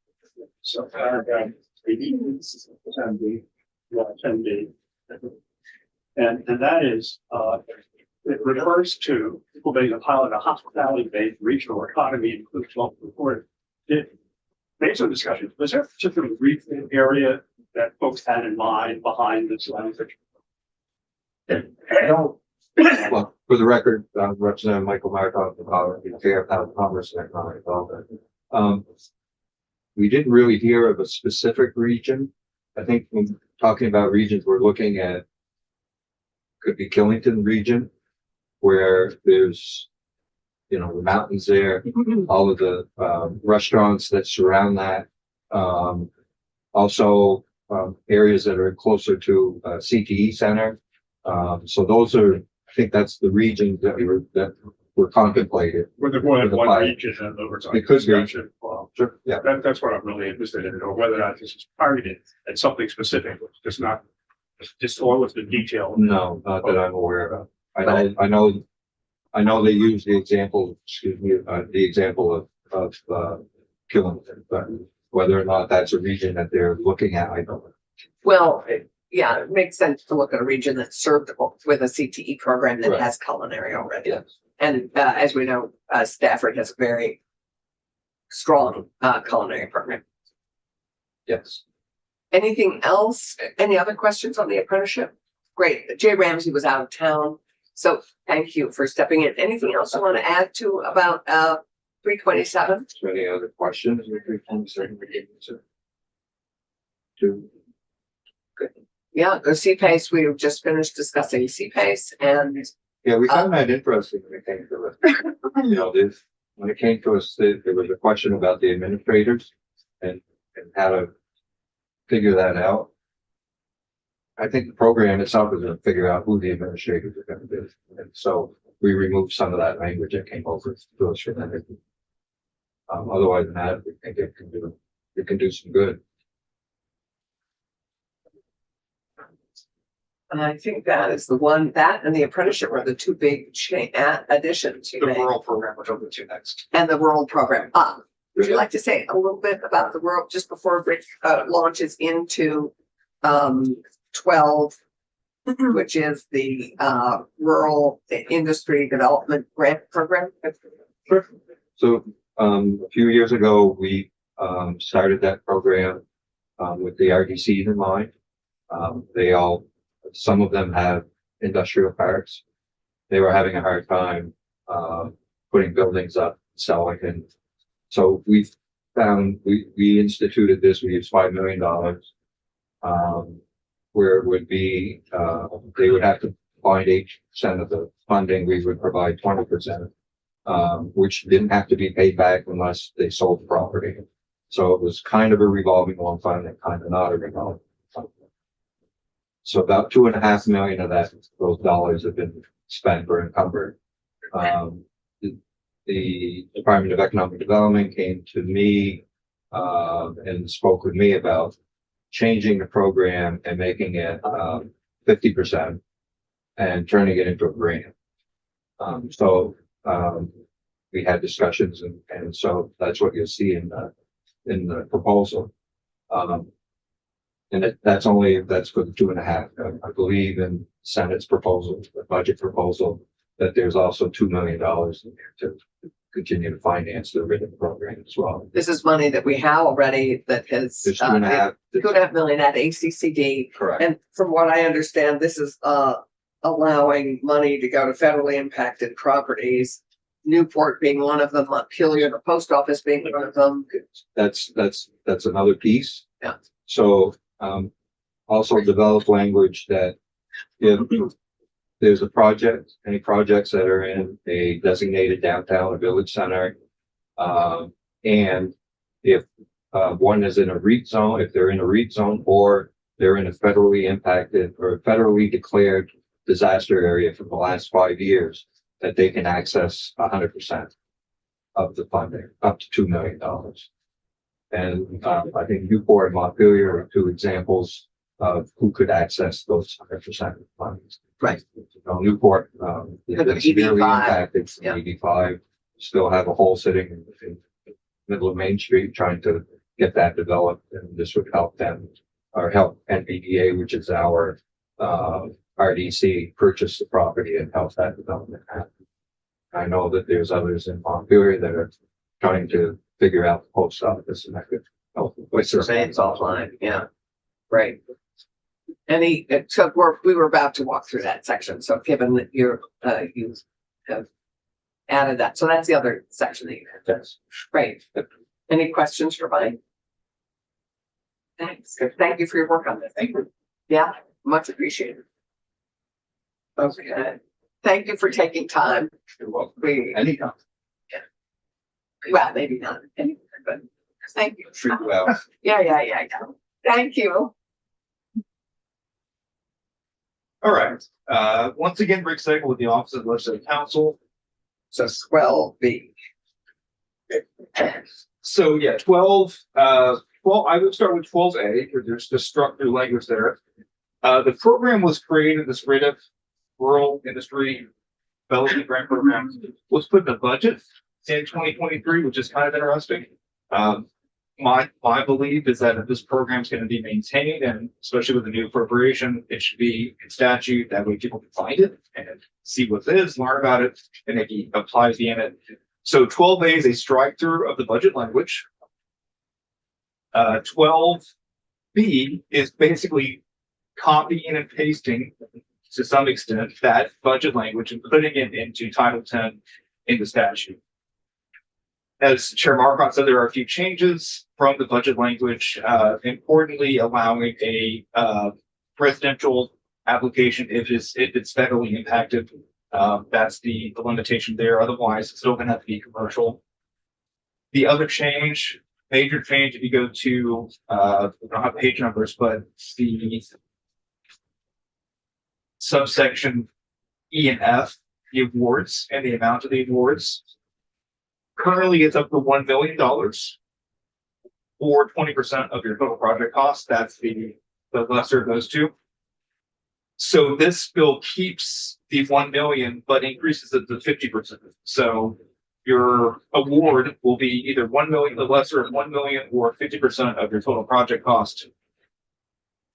So paragraph 10B, and that is, it refers to people being a pilot, a hospitality-based regional economy includes local report. Based on discussion, was there a particular regional area that folks had in mind behind this language? Well, for the record, Representative Michael Martoff, the Chair of House Commerce and Economic Development. We didn't really hear of a specific region. I think when talking about regions, we're looking at could be Killington region, where there's, the mountains there, all of the restaurants that surround that. Also, areas that are closer to CTE Center. So those are, I think that's the regions that were contemplated. Were there more than For the one pilot. region and there was It could be. discussion? Well, Sure, yeah. that's what I'm really interested in, or whether or not this is targeted at something specific, just not just all of the detail. No, not that I'm aware of. I know they use the example, the example of Killington, but whether or not that's a region that they're looking at, I don't know. Well, yeah, it makes sense to look at a region that's served with a CTE program that Right. has culinary already. Yes. And as we know, Stafford has a very strong culinary program. Yes. Anything else? Any other questions on the apprenticeship? Great. Jay Ramsey was out of town, so thank you for stepping in. Anything else you want to add to about 327? Is there any other questions? Yeah, the CPACE, we just finished discussing CPACE and Yeah, we found that interesting when it came to it. When it came to us, there was a question about the administrators and how to figure that out. I think the program itself is going to figure out who the administrators are going to be. And so we removed some of that language that came over to us from that. Otherwise than that, we think it can do some good. And I think that is the one, that and the apprenticeship are the two big additions you The made. rural program, which I'll get to next. And the rural program. Would you like to say a little bit about the rural, just before Rick launches into 12, which is the rural industry development grant program? So a few years ago, we started that program with the RDCs in mind. Some of them have industrial parks. They were having a hard time putting buildings up, selling, and so we found we instituted this. We used $5 million, where it would be they would have to find 8% of the funding. We would provide 20%, which didn't have to be paid back unless they sold the property. So it was kind of a revolving loan fund and kind of not a revolving fund. So about 2.5 million of those dollars have been spent or encumbered. The Department of Economic Development came to me, and spoke with me about changing the program and making it, 50% and turning it into a grant. We had discussions and so that's what you'll see in the proposal. And that's for the 2.5. I believe in Senate's proposal, the budget proposal, that there's also $2 million in there to continue to finance the written program as well. This is money that we have already that has, There's 2.5. 2.5 million at ACCD. Correct. And from what I understand, this is, allowing money to go to federally impacted properties. Newport being one of them, Montpelier, the post office being one of them. That's another piece. Yeah. So, also develop language that if there's a project, any projects that are in a designated downtown or village center, and if one is in a REIT zone, if they're in a REIT zone or they're in a federally impacted or federally declared disaster area for the last 5 years, that they can access 100% of the funding, up to $2 million. And I think Newport and Montpelier are two examples of who could access those 100% funds. Right. Newport, Because of is severely EB5. impacted from Yeah. EB5. Still have a hole sitting in the middle of Main Street trying to get that developed, and this would help them, or help NVDA, which is our RDC, purchase the property and help that development happen. I know that there's others in Montpelier that are trying to figure out the post office, and that could help. Which remains offline, yeah. Right. So we were about to walk through that section, so given that you have added that, so that's the other section that you have. Yes. Great. Any questions for Mike? Thanks. Good. Thank you for your work on this. Thank you. Yeah, much appreciated. Okay. Thank you for taking time. You're welcome. Anytime. Well, maybe not, but thank you. Well, Yeah. Thank you. All right, once again, Rick Sagal with the Office of Legislative Counsel. So 12B. So yeah, 12, well, I would start with 12A, because there's the structured language there. The program was created, this RIDF, Rural Industry Development Grant Program, was put in the budget in 2023, which is kind of interesting. My belief is that if this program is going to be maintained, and especially with the new appropriation, it should be in statute. That way people can find it and see what it is, learn about it, and maybe apply the in it. So 12A is a strike through of the budget language. 12B is basically copying and pasting to some extent that budget language and putting it into Title 10 in the statute. As Chair Marcotte said, there are a few changes from the budget language, importantly allowing a residential application if it's federally impacted. That's the limitation there. Otherwise, it's still going to have to be commercial. The other change, major change, if you go to, I don't have page numbers, but the subsection E and F, the awards and the amount of the awards. Currently, it's up to $1 million or 20% of your total project cost. That's the lesser of those two. So this bill keeps the 1 million, but increases it to 50%. So your award will be either 1 million, the lesser of 1 million, or 50% of your total project cost.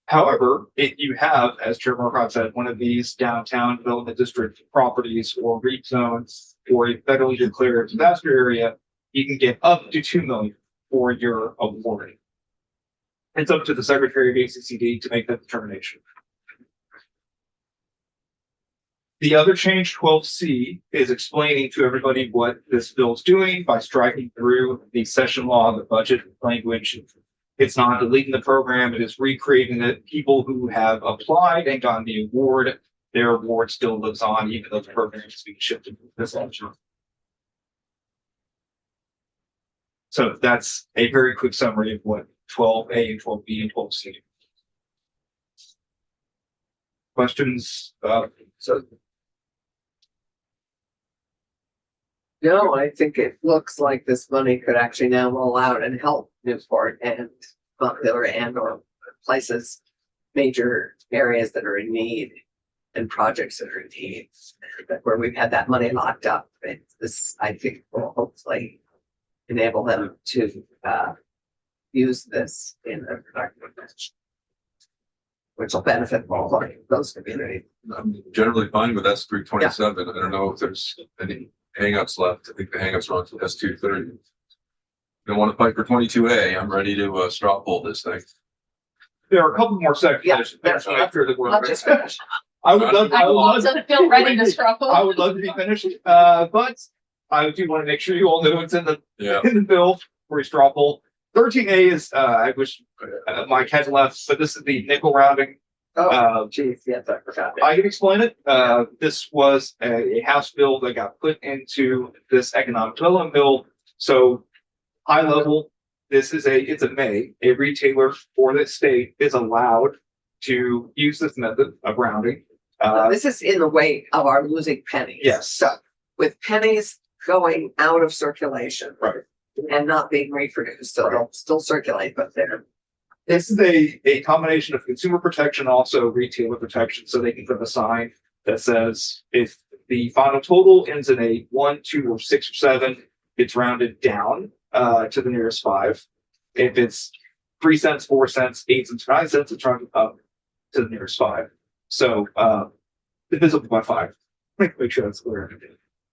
However, if you have, as Chair Marcotte said, one of these downtown development district properties or REIT zones or a federally declared disaster area, you can get up to 2 million for your award. It's up to the Secretary of ACCD to make that determination. The other change, 12C, is explaining to everybody what this bill is doing by striking through the session law, the budget language. It's not deleting the program, it is recreating it. People who have applied and gotten the award, their award still lives on, even though the program is being shifted to this option. So that's a very quick summary of what 12A and 12B and 12C. Questions? So No, I think it looks like this money could actually now roll out and help Newport and Montpelier and or places, major areas that are in need and projects that are in need, where we've had that money locked up. This, I think, will hopefully enable them to use this in a productive fashion, which will benefit all of those communities. I'm generally fine with S 327. I don't know if there's any hangups left. I think the hangups are on S 230. Don't want to fight for 22A. I'm ready to straw poll this thing. there are a couple more sections. Yeah, that's right. After the I'll just finish. I would love, I would love, Doesn't feel ready to struggle. I would love to be finished, but I do want to make sure you all know it's in the Yeah. in the bill for a straw poll. 13A is, I wish Mike had left, but this is the nickel rounding. Oh, geez, yes, I forgot. I can explain it. This was a House bill that got put into this economic development bill. So high level, it's a retailer for the state is allowed to use this method of rounding. This is in the wake of our losing pennies. Yes. So with pennies going out of circulation. Right. And not being reproduced, so they'll still circulate, but they're. This is a combination of consumer protection, also retailer protection, so they can put a sign that says if the final total ends in a 1, 2, or 6 or 7, it's rounded down to the nearest 5. If it's 3 cents, 4 cents, 8 cents, 9 cents, it's rounded up to the nearest 5. So divisible by 5. Make sure that's clear.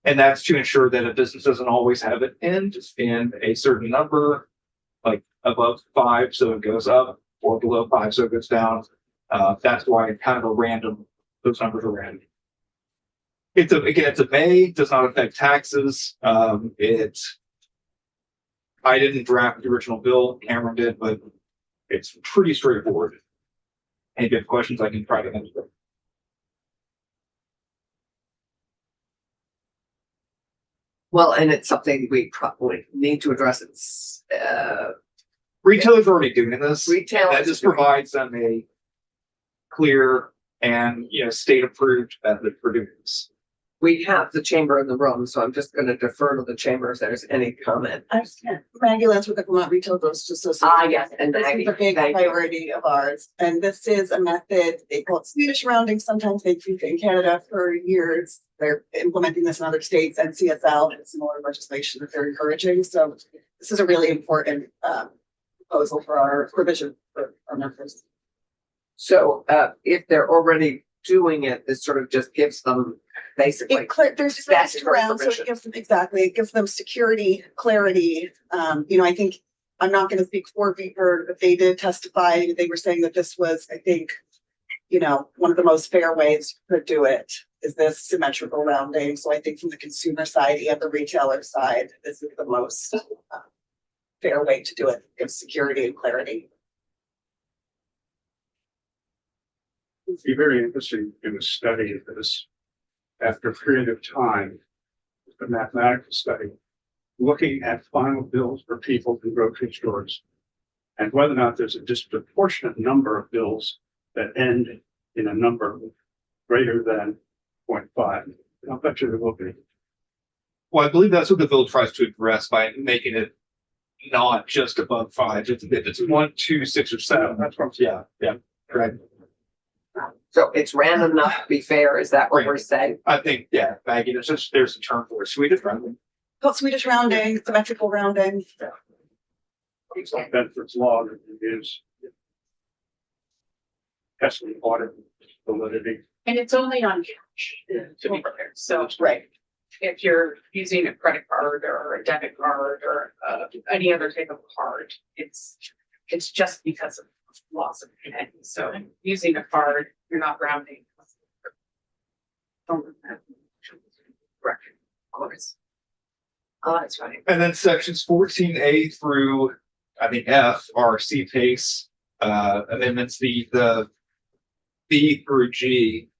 And that's to ensure that a business doesn't always have an end in a certain number, like above 5, so it goes up, or below 5, so it goes down. That's why it's kind of a random, those numbers are random. It's a May, does not affect taxes. I didn't draft the original bill, Cameron did, but it's pretty straightforward. Any good questions I can try to answer. Well, and it's something we probably need to address. It's, Retailers are already doing this. Retailers That just are doing it. provides them a clear and, state approved method for doing this. we have the chamber in the room, so I'm just gonna defer to the chamber if there's any comment. Maggie Lance with the Vermont Retail Grocers Association. Ah, yes, and This Maggie, is a big thank you. priority of ours, and this is a method, they call it Swedish rounding, sometimes they've used it in Canada for years. They're implementing this in other states and CSL and similar legislation that they're encouraging, so this is a really important proposal for our provision for our members. So, if they're already doing it, this sort of just gives them basically. There's statutory steps around, so permission. it gives them, exactly, it gives them security, clarity. I think, I'm not gonna speak for Beaver, but they did testify, they were saying that this was, I think, one of the most fair ways to do it is this symmetrical rounding. So I think from the consumer side and the retailer side, this is the most fair way to do it, gives security and clarity. It'd be very interesting in a study of this after a period of time, a mathematical study, looking at final bills for people in grocery stores and whether or not there's a disproportionate number of bills that end in a number greater than 0.5. I'll bet you there will be. Well, I believe that's what the bill tries to address by making it not just above 5. If it's 1, 2, 6, or 7, that's what, yeah, right. So it's random enough to be fair, is that what we're saying? I think, yeah, Maggie, there's a term for it, Swedish rounding. Called Swedish rounding, symmetrical rounding. It's like Bedford's law that is testing audit validity. And it's only on cash, to be clear. So Right. if you're using a credit card or a debit card or any other type of card, it's just because of loss of penny. So using a card, you're not rounding. Correct, of course. Oh, that's right. And then sections 14A through, I think, F are CPACE amendments. The B through G,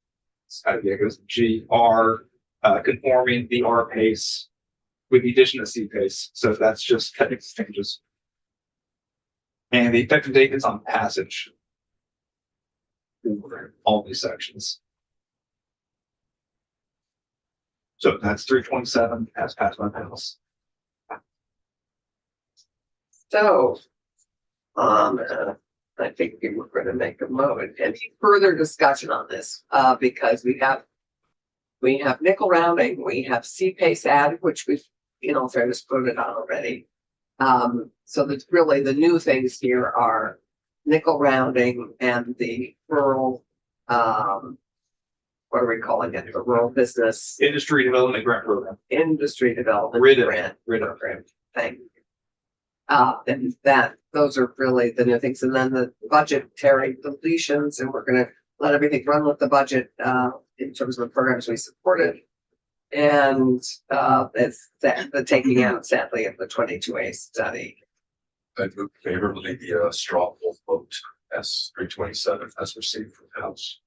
I think it goes G, are conforming the R-PACE with the addition of CPACE. So that's just technical changes. And the effective date is on passage. For all these sections. So that's 327 as passed by the House. So, I think we were gonna make a moment, any further discussion on this, because we have nickel rounding, we have C-PACE added, which we've, in all fairness, voted on already. So that's really the new things here are nickel rounding and the rural, what are we calling it? The rural business Industry Development Grant Program. industry development RIDA. grant RIDA. program. Thank you. And those are really the new things. And then the budgetary deletions, and we're gonna let everything run with the budget, in terms of the programs we supported. And, it's the taking out sadly of the 22A study. I move favorably the straw poll vote S 327 as received from the House.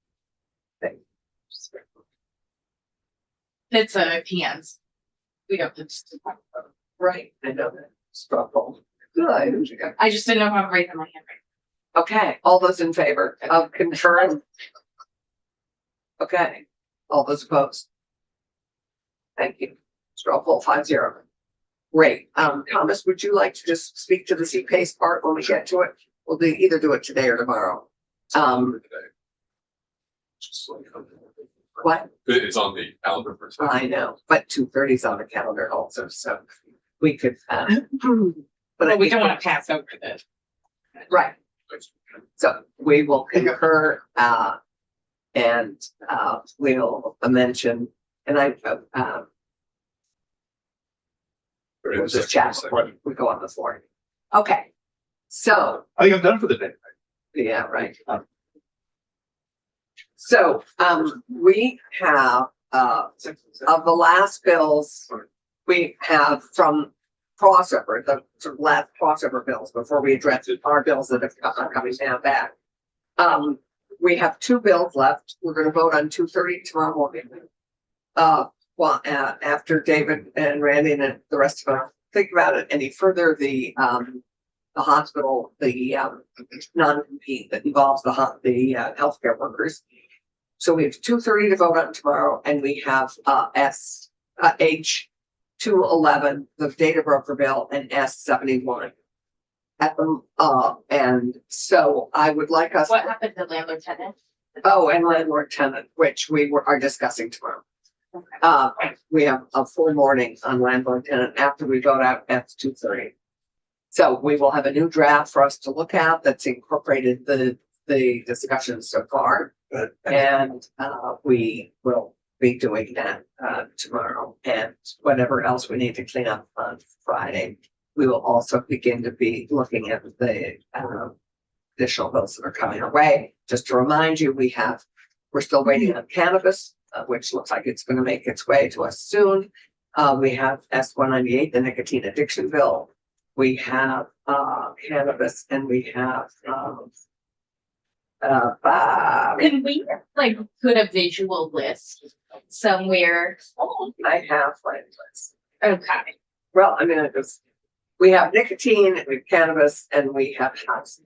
It's a hands. We don't. Right, I know that. Straw poll. Good. I just didn't know how to write in my handwriting. Okay, all those in favor of concurrent? Okay, all those opposed? Thank you. Straw poll 5-0. Great. Thomas, would you like to just speak to the C-PACE part when we get to it? We'll either do it today or tomorrow. What? It's on the calendar for today. I know, but 2:30 is on the calendar also, so we could, But we don't want to pass over this. right. So we will concur, and, we'll mention, and we'll just chat before we go on the floor. Okay, so, I think I'm done for the day. yeah, right. So, we have, of the last bills, we have from crossover, the sort of last crossover bills before we address our bills that are coming down back. We have 2 bills left. We're gonna vote on 2:30 tomorrow morning. Well, after David and Randy and the rest of us think about it any further, the hospital, the non-compete that involves the healthcare workers. So we have 2:30 to vote on tomorrow, and we have H 211, the data broker bill, and S 71. At the and so I would like us. What happened to landlord tenant? Oh, and landlord tenant, which we are discussing tomorrow. We have a full morning on landlord tenant after we vote out at 2:30. So we will have a new draft for us to look at that's incorporated the discussions so far. And we will be doing that tomorrow, and whatever else we need to clean up on Friday. We will also begin to be looking at the additional bills that are coming our way. Just to remind you, we're still waiting on cannabis, which looks like it's going to make its way to us soon. We have S-198, the nicotine addiction bill. We have cannabis, and we have Could we like put a visual list somewhere? I have my list. Okay. Well, I mean, we have nicotine, we have cannabis, and we have housing.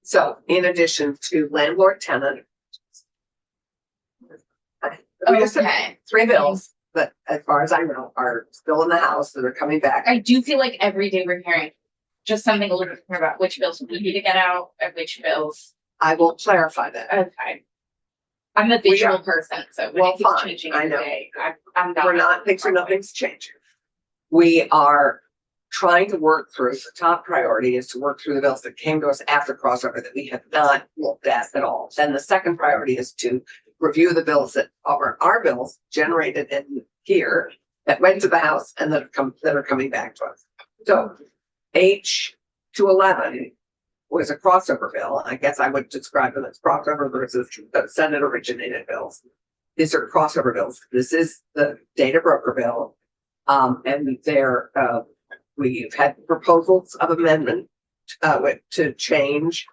So in addition to landlord tenant. We just have Okay. 3 bills that, as far as I know, are still in the house that are coming back. I do feel like every day we're hearing just something a little bit more about which bills we need to get out and which bills. I will clarify that. Okay. I'm a visual person, so when Well, it keeps fine, changing I every know. day, I'm not. We're not, nothing's changing. We are trying to work through, the top priority is to work through the bills that came to us after crossover that we have not looked at all. Then the second priority is to review the bills that are our bills generated in here that went to the House and that are coming back to us. So H 211 was a crossover bill. I guess I would describe them as crossover versus Senate originated bills. These are crossover bills. This is the data broker bill. And we've had proposals of amendment to change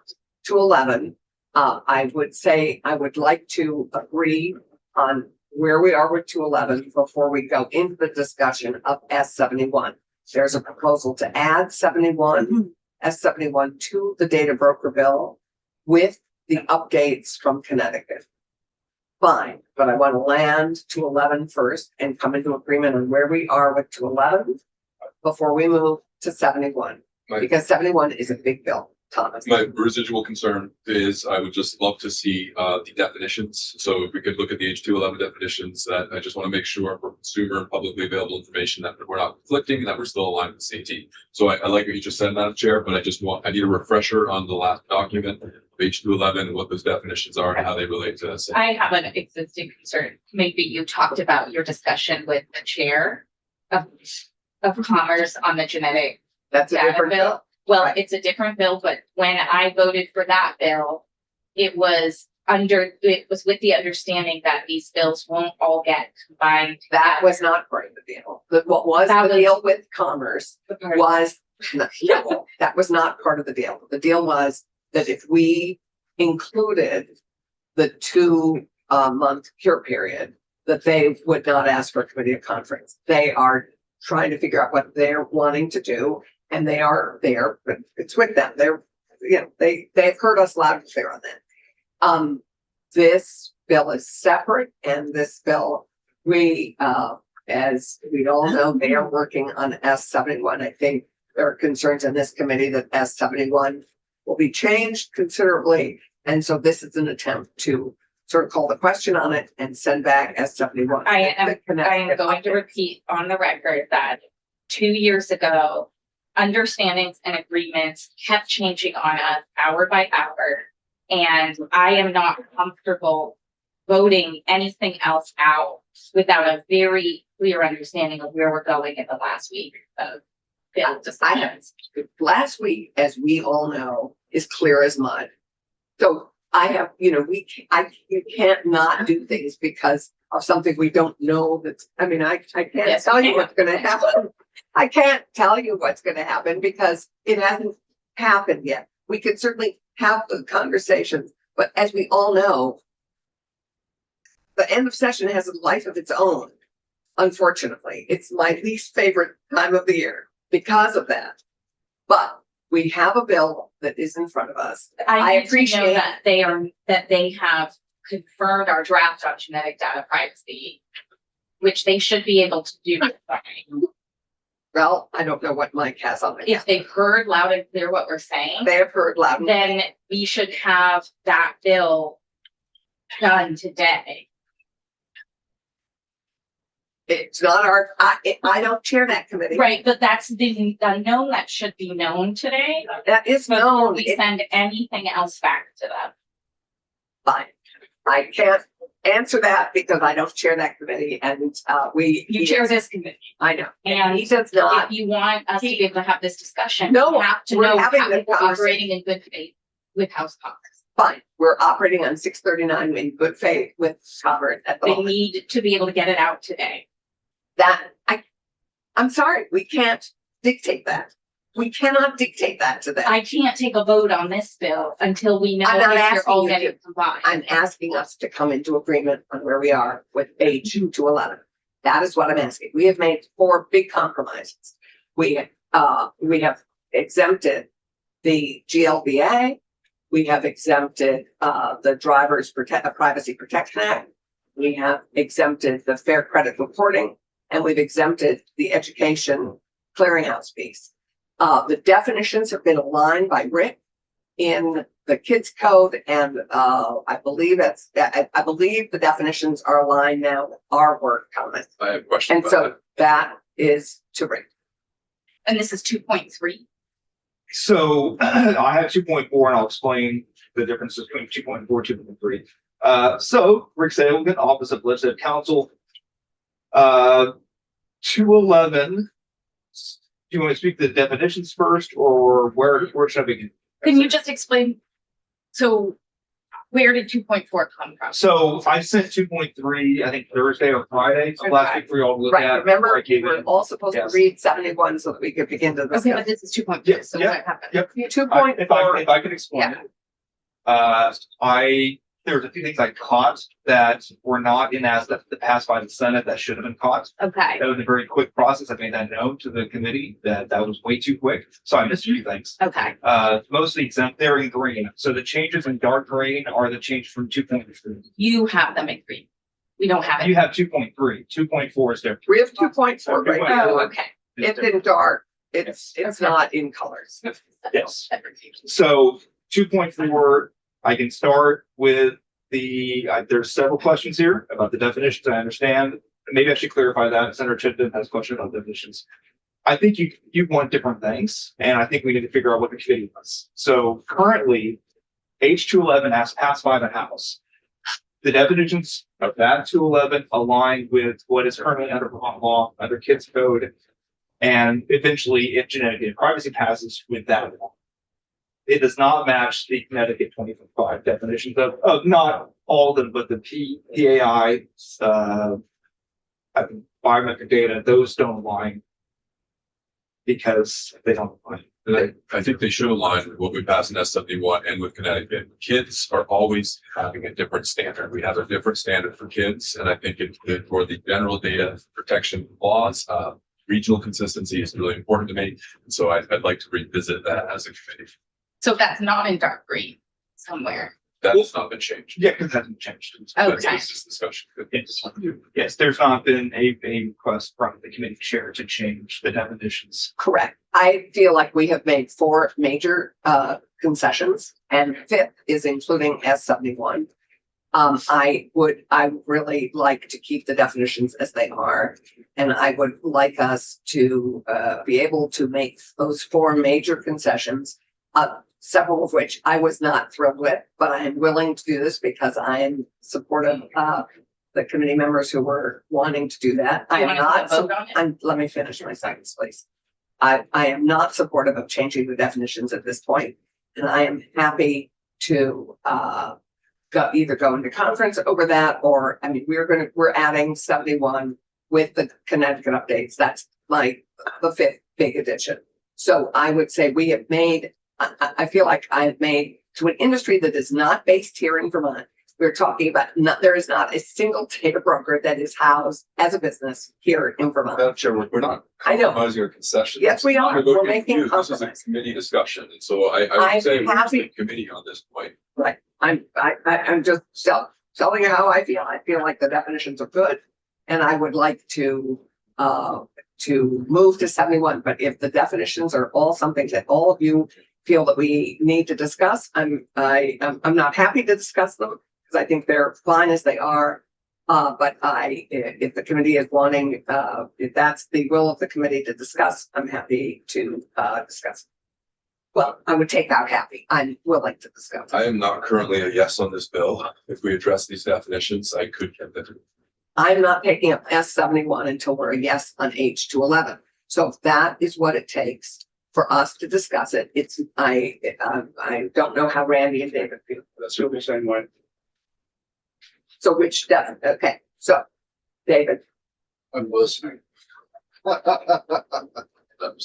to 11. I would say I would like to agree on where we are with 211 before we go into the discussion of S71. There's a proposal to add 71, S71 to the data broker bill with the updates from Connecticut. Fine, but I want to land 211 first and come into agreement on where we are with 211 before we move to 71, Right. because 71 is a big bill, Thomas. My residual concern is I would just love to see the definitions. So if we could look at the H211 definitions, that I just want to make sure for consumer and publicly available information that we're not conflicting and that we're still aligned with CT. So I like what you just said, Madam Chair, but I need a refresher on the last document of H211 and what those definitions are and how they relate to us. I have an existing concern. Maybe you talked about your discussion with the chair of commerce on the genetic That's a data different bill. bill. Well, Right. it's a different bill, but when I voted for that bill, it was with the understanding that these bills won't all get combined. That was not part of the deal. What was That the was- deal with commerce was, no, that was not part of the deal. The deal was that if we included the 2 month cure period, that they would not ask for a committee of conference. They are trying to figure out what they're wanting to do, and they are there, but it's with them. They're, they've heard us loud and clear on that. This bill is separate, and this bill, as we all know, they are working on S71. I think there are concerns in this committee that S71 will be changed considerably. And so this is an attempt to sort of call the question on it and send back S71. I am going to repeat on the record that 2 years ago, understandings and agreements kept changing on us hour by hour. And I am not comfortable voting anything else out without a very clear understanding of where we're going in the last week of bill discussions. Last week, as we all know, is clear as mud. So I have, you can't not do things because of something we don't know. I can't Yes, tell you you what's going to happen. I can't tell you what's going to happen because it hasn't happened yet. We could certainly have the conversations, but as we all know, the end of session has a life of its own. Unfortunately, it's my least favorite time of the year because of that. But we have a bill that is in front of us. I need to appreciate know that they have confirmed our draft on genetic data privacy, which they should be able to do. Well, I don't know what Mike has on it. If they've heard loud and clear what we're saying, They have heard loud and clear. then we should have that bill done today. It's not I don't chair that committee. Right, but that's the unknown that should be known today. That is Before known. we It's send anything else back to them. fine. I can't answer that because I don't chair that committee and You chair this committee. I know. And He does not. if you want us to be able to have this discussion, No, you have to we're know having how the we're conversation. operating in good faith with House Congress. Fine. We're operating on 639 in good faith with Robert at the They moment. need to be able to get it out today. I'm sorry, we can't dictate that. We cannot dictate that to them. I can't take a vote on this bill until we know I'm not if you're asking all you getting to. combined. I'm asking us to come into agreement on where we are with H 211. That is what I'm asking. We have made 4 big compromises. We have exempted the GLBA. We have exempted the Privacy Protection Act. We have exempted the Fair Credit Reporting, and we've exempted the Education Clearinghouse piece. The definitions have been aligned by Rick in the kids code, and I believe the definitions are aligned now with our work comments. I have a question And about so that. that is to Rick. And this is 2.3. So I have 2.4 and I'll explain the differences between 2.4 and 2.3. So Rick Salegan, Office of Legislative Counsel. 211. Do you want to speak to the definitions first or where should I begin? Can you just explain? So where did 2.4 come from? So I sent 2.3, I think Thursday or Friday, so last week for y'all to look Right, at. remember, before I came we're in. all supposed to Yes. read 71 so that we could begin to Okay, discuss. but this is 2.4, Yep, so yep, what happened? yep. 2.4. If I can explain it. I there's a few things I caught that were not in as that passed by the Senate that should have been caught. Okay, That was a very quick process. I made that known to the committee that was way too quick. So I missed a few things. okay. Mostly exempt, they're in green. So the changes in dark green are the change from 2.3. You have them in green. We don't have You it. have 2.3. 2.4 is different. We have 2.4 right now. Oh, okay. It's in dark. It's not in colors. Yes. So 2.4, I can start with there's several questions here about the definitions. I understand. Maybe I should clarify that. Senator Chittenden has a question about definitions. I think you want different things, and I think we need to figure out what the committee wants. So currently, H211 has passed by the House. The definitions of that 211 align with what is currently under Vermont law, under Kids Code, and eventually if genetic data privacy passes with that law. It does not match the Connecticut 2025 definitions of not all of them, but the PAI, biometric data, those don't align because they don't align. And I think they should align with what we passed in S71 and with Connecticut. Kids are always having a different standard. We have a different standard for kids, and I think for the general data protection laws, regional consistency is really important to me. And so I'd like to revisit that as a committee. So that's not in dark green somewhere. That has not been changed. Yeah, because it hasn't changed. That's Okay. this discussion. Yes, there's not been a request from the committee chair to change the definitions. Correct. I feel like we have made 4 major concessions, and 5th is including S71. I would really like to keep the definitions as they are, and I would like us to be able to make those 4 major concessions, several of which I was not thrilled with, but I am willing to do this because I am supportive of the committee members who were wanting to do that. I You am want us to not. vote on it? Let me finish my sentence, please. I am not supportive of changing the definitions at this point, and I am happy to either go into conference over that, or I mean, we're adding 71 with the Connecticut updates. That's like the 5th big addition. So I would say we have made. I feel like I have made to an industry that is not based here in Vermont. We're talking about there is not a single data broker that is housed as a business here in Vermont. Madam Chair, we're not I know. compromising our concessions. Yes, we are. We're making This is a compromise. committee discussion, and so I I'm would say we're just happy- a committee on this point. I'm just telling you how I feel. I feel like the definitions are good, and I would like to move to 71. But if the definitions are all something that all of you feel that we need to discuss, I'm not happy to discuss them because I think they're fine as they are. But if the committee is wanting, if that's the will of the committee to discuss, I'm happy to discuss. Well, I would take out happy. I'm willing to discuss. I am not currently a yes on this bill. If we address these definitions, I could get that. I'm not taking up S71 until we're a yes on H211. So if that is what it takes for us to discuss it, I don't know how Randy and David feel. That's really the same way. So okay, so David, I'm listening.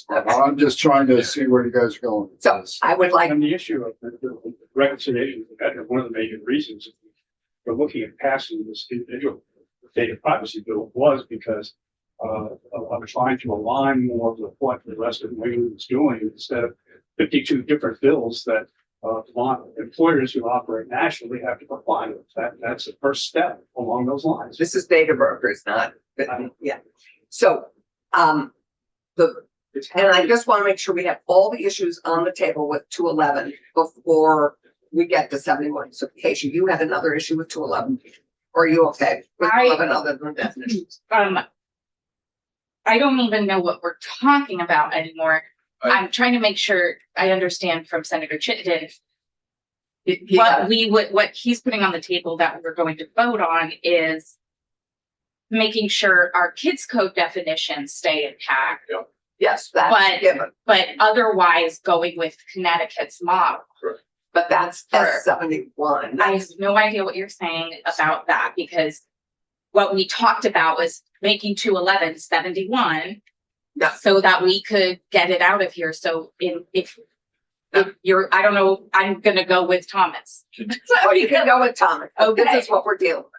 I'm just trying to see where you guys are going. with so this. I would like, And the issue of the reconciliation, one of the major reasons for looking at passing this individual data privacy bill was because of trying to align more with what the rest of New England is doing instead of 52 different bills that employers who operate nationally have to comply with. That's the first step along those lines. this is data brokers, not, yeah. So, and I just want to make sure we have all the issues on the table with 211 before we get to 71. So Keisha, you had another issue with 211. Or are you okay with 211 other than definitions? I don't even know what we're talking about anymore. I- I'm trying to make sure I understand from Senator Chittenden. Yeah. What he's putting on the table that we're going to vote on is making sure our kids code definitions stay intact, Yes, that's But- given, but otherwise going with Connecticut's model. but that's Sure. S71. I have no idea what you're saying about that because what we talked about was making 211 71 Yeah. so that we could get it out of here. So if I don't know, I'm gonna go with Thomas. Oh, you can go with Thomas. Okay. This is what we're dealing with.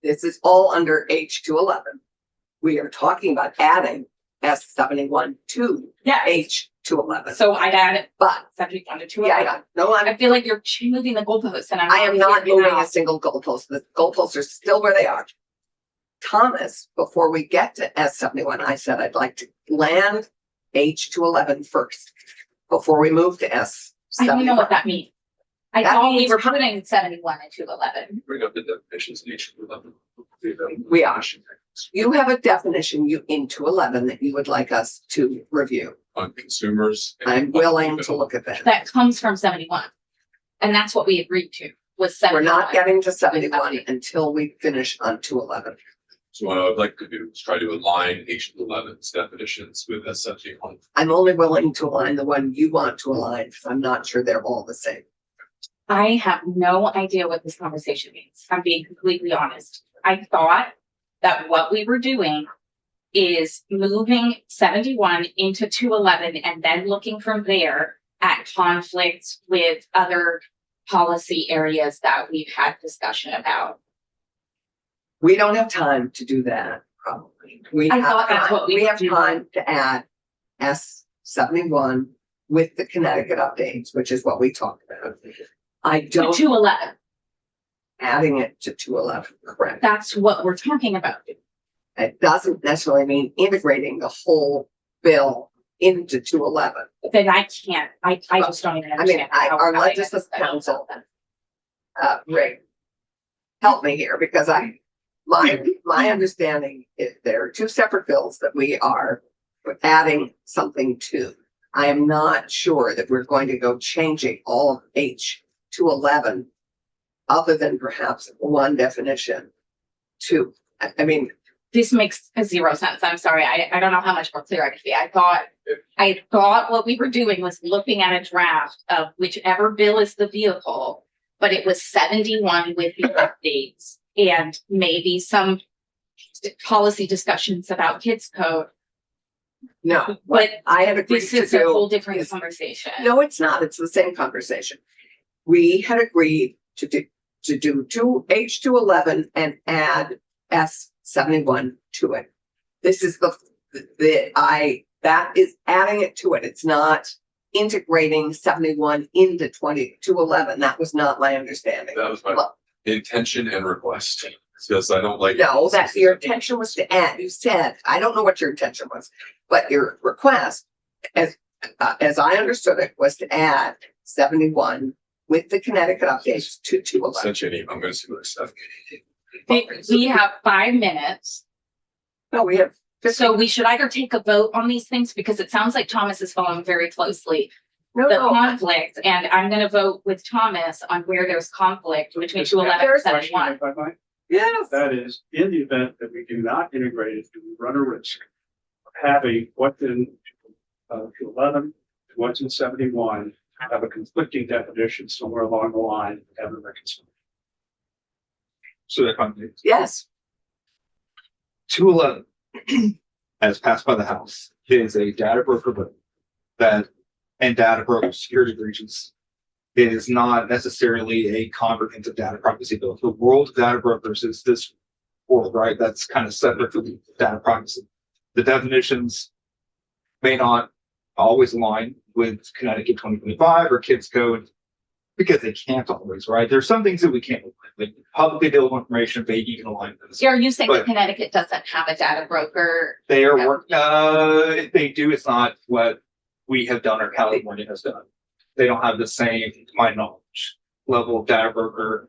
This is all under H 211. We are talking about adding S 71 to Yeah, H 211. so I'd add But, 71 to 2. yeah, no, I feel like you're moving the goalposts and I am not hearing moving out. a single goalpost. The goalposts are still where they are. Thomas, before we get to S 71, I said I'd like to land H 211 first before we move to S I don't know 71. what that means. I That thought we means- were putting 71 and 211. Bring up the definitions in each of them. We are. You have a definition in 211 that you would like us to review. On consumers. and I'm willing to people. look at that. That comes from 71. And that's what we agreed to, was We're 71. not getting to 71 until we finish on 211. So what I would like to do is try to align H11's definitions with S 71. I'm only willing to align the one you want to align because I'm not sure they're all the same. I have no idea what this conversation means. I'm being completely honest. I thought that what we were doing is moving 71 into 211 and then looking from there at conflicts with other policy areas that we've had discussion about. We don't have time to do that, probably. We I have thought that's time- what we we were have doing. time to add S 71 with the Connecticut updates, which is what we talked about. I To don't, 211, adding it to 211, correct. that's what we're talking about. It doesn't necessarily mean integrating the whole bill into 211. Then I can't, I just don't even I mean, understand. how our we're having this legislative discussion. council, Rick, help me here because my understanding is there are two separate bills that we are adding something to. I am not sure that we're going to go changing all of H 211 other than perhaps one definition to, I mean, This makes zero sense. I'm sorry. I don't know how much more clear I could be. I thought what we were doing was looking at a draft of whichever bill is the vehicle, but it was 71 with the updates and maybe some policy discussions about kids code. no, But what I had agreed this to is a do. whole different is- conversation. No, it's not. It's the same conversation. We had agreed to do two H 211 and add S 71 to it. This is that is adding it to it. It's not integrating 71 into 211. That was not my understanding. That was my Well, intention and request. Because I don't like. no, that your intention was to add, you said, I don't know what your intention was, but your request, as I understood it, was to add 71 with the Connecticut updates to 211. Sent you an email. I'm gonna see what I said. We have 5 minutes. No, we have. So we should either take a vote on these things because it sounds like Thomas is following very closely No, the no, conflict. And I'm going to vote with Thomas on where there's conflict between Just 211 and ask a question, 71. if I might. yes. That is, in the event that we do not integrate it, do we run a risk of having what's in 11, what's in 71, have a conflicting definition somewhere along the line, have a reconciliation. So if I'm Yes, 211, as passed by the House, is a data broker bill and data broker security breaches. It is not necessarily a comprehensive data privacy bill. The world of data brokers is this world, right? That's kind of separate from data privacy. The definitions may not always align with Connecticut 2025 or Kids Code because they can't always, right? There's some things that we can't align, like publicly available information, they even align with this. Are you saying that But- Connecticut doesn't have a data broker? They are if they do, it's not what we have done or California has done. They don't have the same, to my knowledge, level of data broker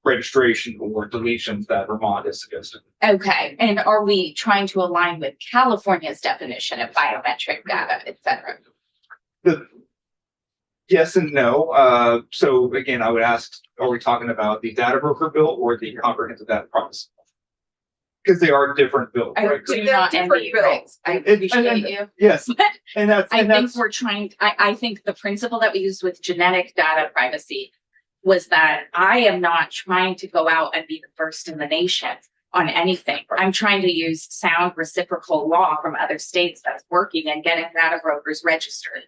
registration or deletions that Vermont is suggesting. Okay, and are we trying to align with California's definition of biometric data, et cetera? Yes and no. So again, I would ask, are we talking about the data broker bill or the comprehensive data privacy? Because they are different bills, I right? do they're not different envy you, right? bills. I Appreciate you. Yes, But and that's, I and think that's, we're trying, I think the principle that we used with genetic data privacy was that I am not trying to go out and be the first in the nation on anything. I'm trying to use sound reciprocal law from other states that's working and getting data brokers registered.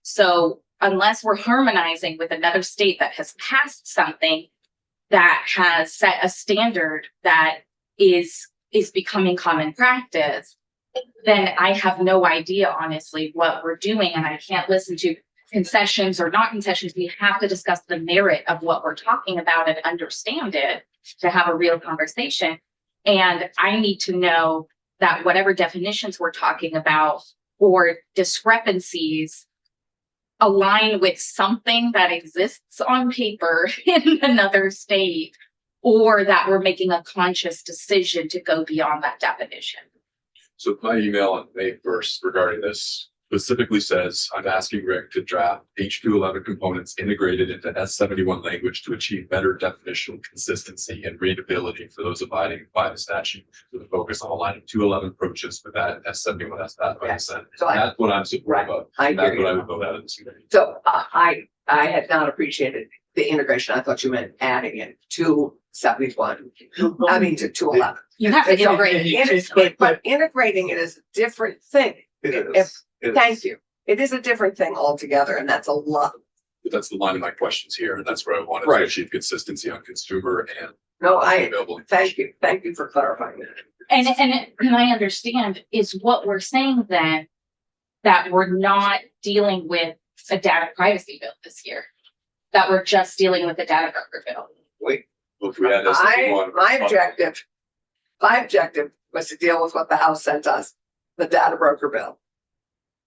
So unless we're harmonizing with another state that has passed something that has set a standard that is becoming common practice, then I have no idea, honestly, what we're doing. And I can't listen to concessions or not concessions. We have to discuss the merit of what we're talking about and understand it to have a real conversation. And I need to know that whatever definitions we're talking about or discrepancies align with something that exists on paper in another state, or that we're making a conscious decision to go beyond that definition. So my email on May 1st regarding this specifically says, I'm asking Rick to draft H211 components integrated into S71 language to achieve better definitional consistency and readability for those abiding by the statute, with a focus on aligning 211 approaches with that S71 as that by the Senate. So I- That's what I'm supportive of. I hear That's what I you. would vote out of this committee. So I had not appreciated the integration. I thought you meant adding it to 71. I mean, to 211. You have to And so integrate. But integrating it is a different thing. Thank you. It is a different thing altogether, and that's a lot. But that's the line of my questions here, and that's where I wanted to Right. achieve consistency on consumer and No, available. thank you. Thank you for clarifying that. And I understand is what we're saying then, that we're not dealing with a data privacy bill this year, that we're just dealing with the data broker bill. If we had S71. My objective was to deal with what the House sent us, the data broker bill.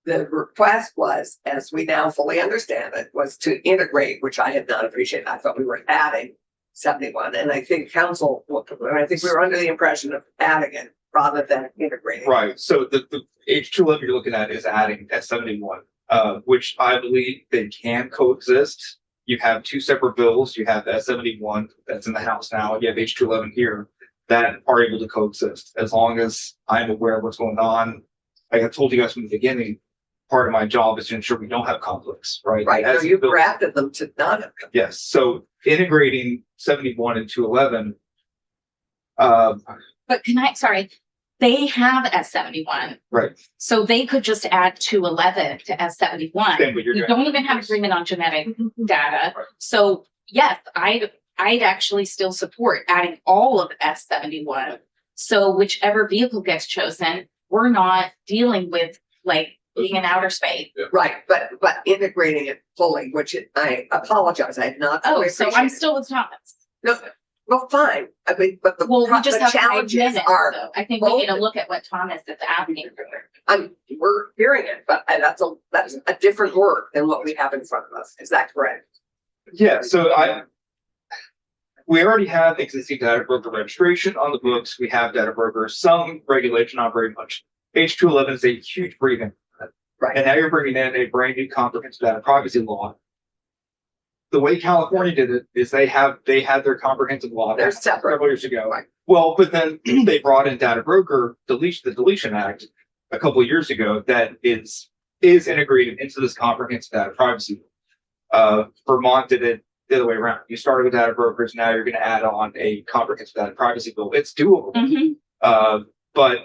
The request was, as we now fully understand it, was to integrate, which I had not appreciated. I thought we were adding 71, and I think council, I think we were under the impression of adding it rather than integrating. Right, so the H211 you're looking at is adding S71, which I believe they can coexist. You have two separate bills. You have S71 that's in the House now, and you have H211 here that are able to coexist as long as I'm aware of what's going on. Like I told you guys from the beginning, part of my job is to ensure we don't have conflicts, right? Right, As so the you bill- drafted them to not have. Yes, so integrating 71 and 211. But they have S71. Right. So they could just add 211 to S71. Same with your You draft. don't even have agreement on genetic data. So yes, I'd actually still support adding all of S71. So whichever vehicle gets chosen, we're not dealing with like being in outer space. Right, but integrating it fully, which I apologize, I had not. Oh, fully so I'm appreciated. still with Thomas. No, well, fine, I mean, but Well, we just the have 5 challenges minutes. are, So I think we need to look at what Thomas is asking for. we're hearing it, but that's a different work than what we have in front of us, is that correct? Yeah, so we already have existing data broker registration on the books. We have data brokers, some regulation, not very much. H211 is a huge breathing. Right. And now you're bringing in a brand new comprehensive data privacy law. The way California did it is they had their comprehensive law. They're separate. Several years ago. Right. Well, but then they brought in data broker the Deletion Act a couple of years ago that is integrated into this comprehensive data privacy. Vermont did it the other way around. You started with data brokers, now you're going to add on a comprehensive data privacy bill. It's doable. But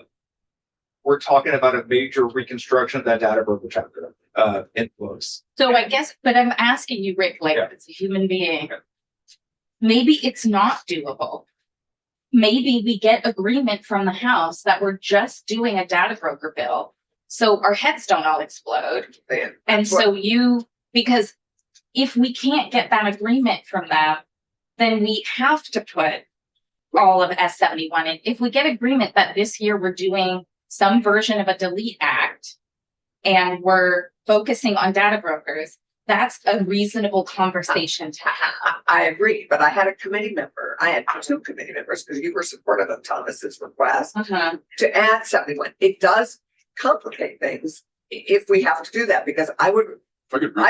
we're talking about a major reconstruction of that data broker chapter influence. So I guess, but I'm asking you, Rick, like, as a human being, maybe it's not doable. Maybe we get agreement from the House that we're just doing a data broker bill, so our heads don't all explode. And so because if we can't get that agreement from them, then we have to put all of S71 in. If we get agreement that this year we're doing some version of a delete act and we're focusing on data brokers, that's a reasonable conversation to have. I agree, but I had a committee member, I had 2 committee members, because you were supportive of Thomas's request to add 71. It does complicate things if we have to do that, because I'd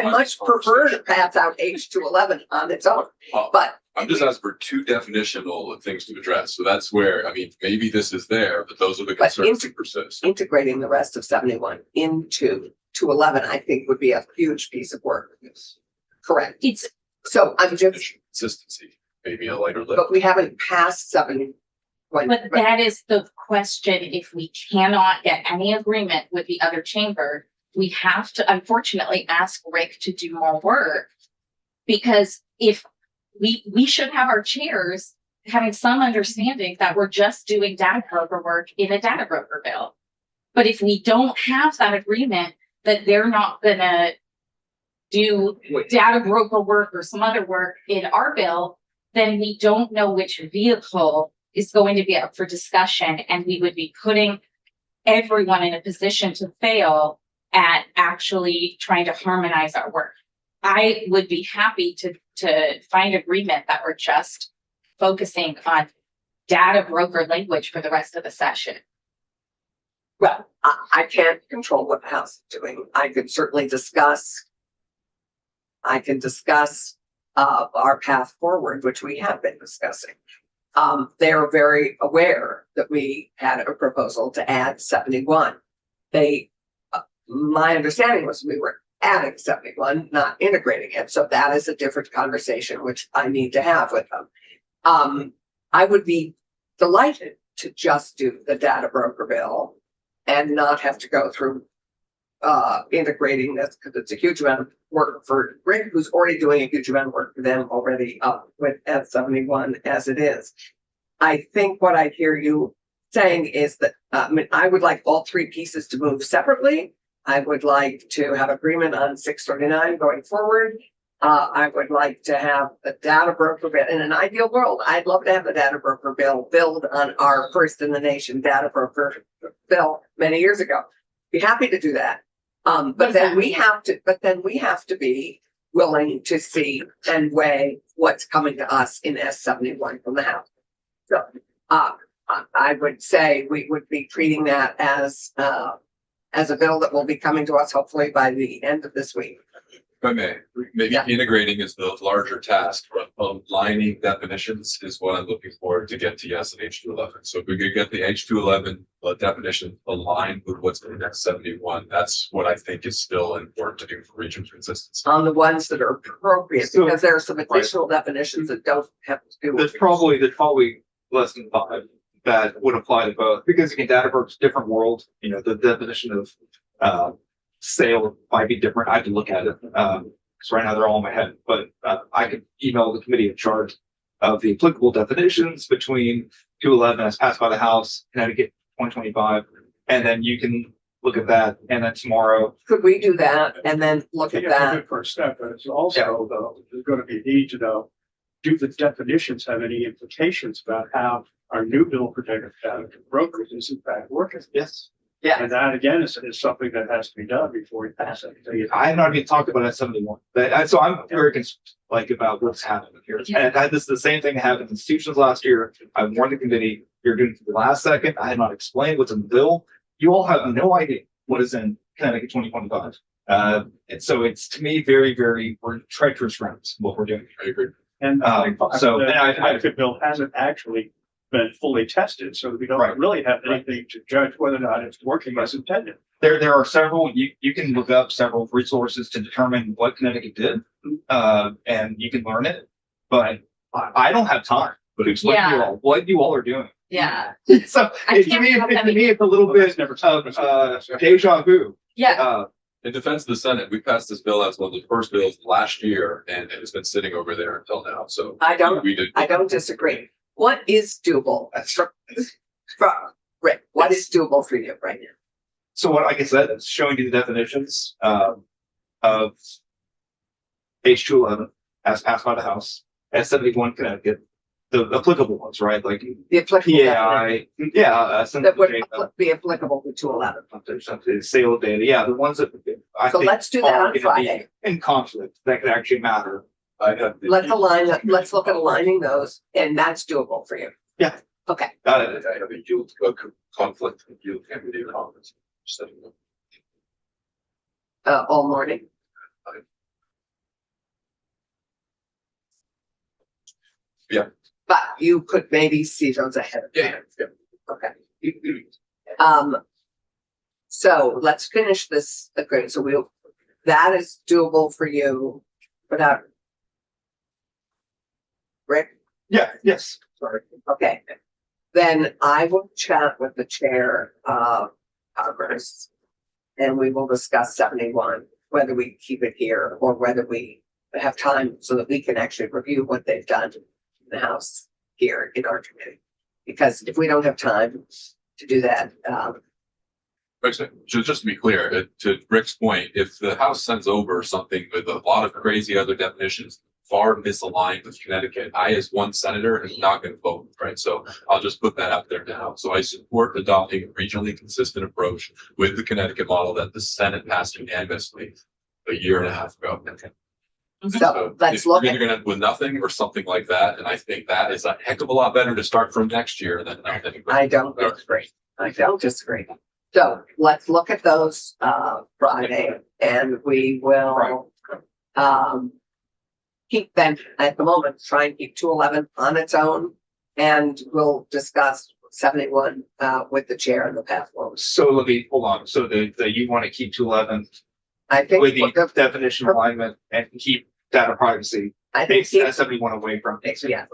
much prefer to pass out H211 on its own, but. I'm just asking for 2 definitional things to address. So that's where, I mean, maybe this is there, but those are the concerns that persist. Integrating the rest of 71 into 211, I think would be a huge piece of work. Correct. So I'm just. Consistency, maybe a lighter lift. But we haven't passed 71. But that is the question. If we cannot get any agreement with the other chamber, we have to unfortunately ask Rick to do more work. Because if we should have our chairs having some understanding that we're just doing data broker work in a data broker bill. But if we don't have that agreement that they're not gonna do data broker work or some other work in our bill, then we don't know which vehicle is going to be up for discussion, and we would be putting everyone in a position to fail at actually trying to harmonize our work. I would be happy to find agreement that we're just focusing on data broker language for the rest of the session. Well, I can't control what the House is doing. I can certainly discuss. I can discuss our path forward, which we have been discussing. They're very aware that we had a proposal to add 71. My understanding was we were adding 71, not integrating it. So that is a different conversation, which I need to have with them. I would be delighted to just do the data broker bill and not have to go through integrating this, because it's a huge amount of work for Rick, who's already doing a huge amount of work for them already with F71 as it is. I think what I hear you saying is that I would like all three pieces to move separately. I would like to have agreement on 639 going forward. I would like to have the data broker bill. In an ideal world, I'd love to have the data broker bill build on our first in the nation data broker bill many years ago. Be happy to do that. But then we have to be willing to see and weigh what's coming to us in S71 from the House. So I would say we would be treating that as a bill that will be coming to us hopefully by the end of this week. If I may, maybe integrating is the larger task. Aligning definitions is what I'm looking for to get to yes and H211. So if we could get the H211 definition aligned with what's in X71, that's what I think is still important to do for region consistency. On the ones that are appropriate, So- because there are some additional definitions that don't have to do with. There's probably less than 5 that would apply to both, because again, data broker's different world, you know, the definition of sale might be different. I have to look at it. Because right now they're all in my head, but I could email the committee a chart of the applicable definitions between 211 as passed by the House, Connecticut 2025, and then you can look at that. And then tomorrow, Could we do that and then look at Yeah, it's a that? good first step, but it's also, though, there's gonna be a need to know, do the definitions have any implications about how our new bill protected brokers is in fact working? yes, Yeah, And that again is something that has to be done before we pass it. I have not even talked about S71. So I'm very concerned about what's happening here. And this is the same thing that happened in institutions last year. I warned the committee, you're doing it for the last second. I had not explained what's in the bill. You all have no idea what is in Connecticut 2025. And so it's, to me, very, very, we're treacherous grounds, what we're doing. I agree. And So, and I- Connecticut bill hasn't actually been fully tested, so we don't Right. really have anything to judge whether or not it's working as intended. There are several, you can look up several resources to determine what Connecticut did, and you can learn it. But I don't have time to explain to you all what you all are doing. Yeah. So I to can't me, help that it's a little bit of deja vu. Yeah. In defense of the Senate, we passed this bill as one of the first bills last year, and it's been sitting over there until now. So I don't we did. disagree. What is doable? From Rick, what is doable for you right now? So what, like I said, it's showing you the definitions of H211 as passed by the House, S71 Connecticut, the applicable ones, right? Like The applicable PAI, yeah, that would be applicable to 211. something, sale data, yeah, the ones that I So think let's do that are on gonna be Friday. in conflict that could actually matter. I have the- Let's look at aligning those, and that's doable for you. Yeah. Okay, I have a yield conflict with yield candidate conference. all morning. Yeah. But you could maybe see those ahead of time. Yeah. Okay. So let's finish this agreement. So that is doable for you without. Rick? Yeah, yes. Sorry. Okay. Then I will chat with the chair of Congress and we will discuss 71, whether we keep it here or whether we have time so that we can actually review what they've done in the House here in our committee. Because if we don't have time to do that, Just to be clear, to Rick's point, if the House sends over something with a lot of crazy other definitions, far misaligned with Connecticut, I, as one senator, am not going to vote, right? So I'll just put that out there now. So I support adopting a regionally consistent approach with the Connecticut model that the Senate passed unanimously a year and a half ago. so let's if we're look either at, gonna end with nothing or something like that, and I think that is a heck of a lot better to start from next year than nothing. I don't disagree. I don't disagree. So let's look at those, Friday, and we will, keep them at the moment, try and keep 211 on its own. And we'll discuss 71, with the chair and the path forward. So let me, hold on, so you want to keep 211 I think, with the definition alignment and keep data privacy, I think, take 71 away from. yeah,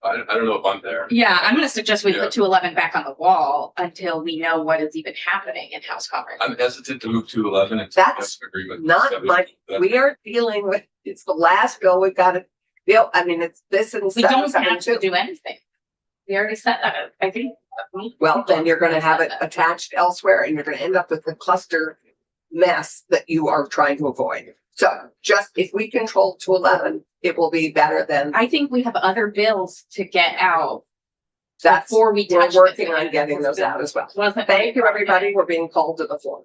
I don't know if I'm there. Yeah, I'm gonna suggest we Yeah. put 211 back on the wall until we know what is even happening in House Conference. I'm hesitant to move to 11 and That's agreement. not my, we are dealing with, it's the last bill we've got to deal, I mean, it's this and We don't have to 772. do anything. We already said that, I think. Well, then you're gonna have it attached elsewhere and you're gonna end up with the cluster mess that you are trying to avoid. So just if we control 211, it will be better than I think we have other bills to get out that's, before we we're touch. working this. on getting those out as well. Wasn't. Thank you, everybody. We're being called to the floor.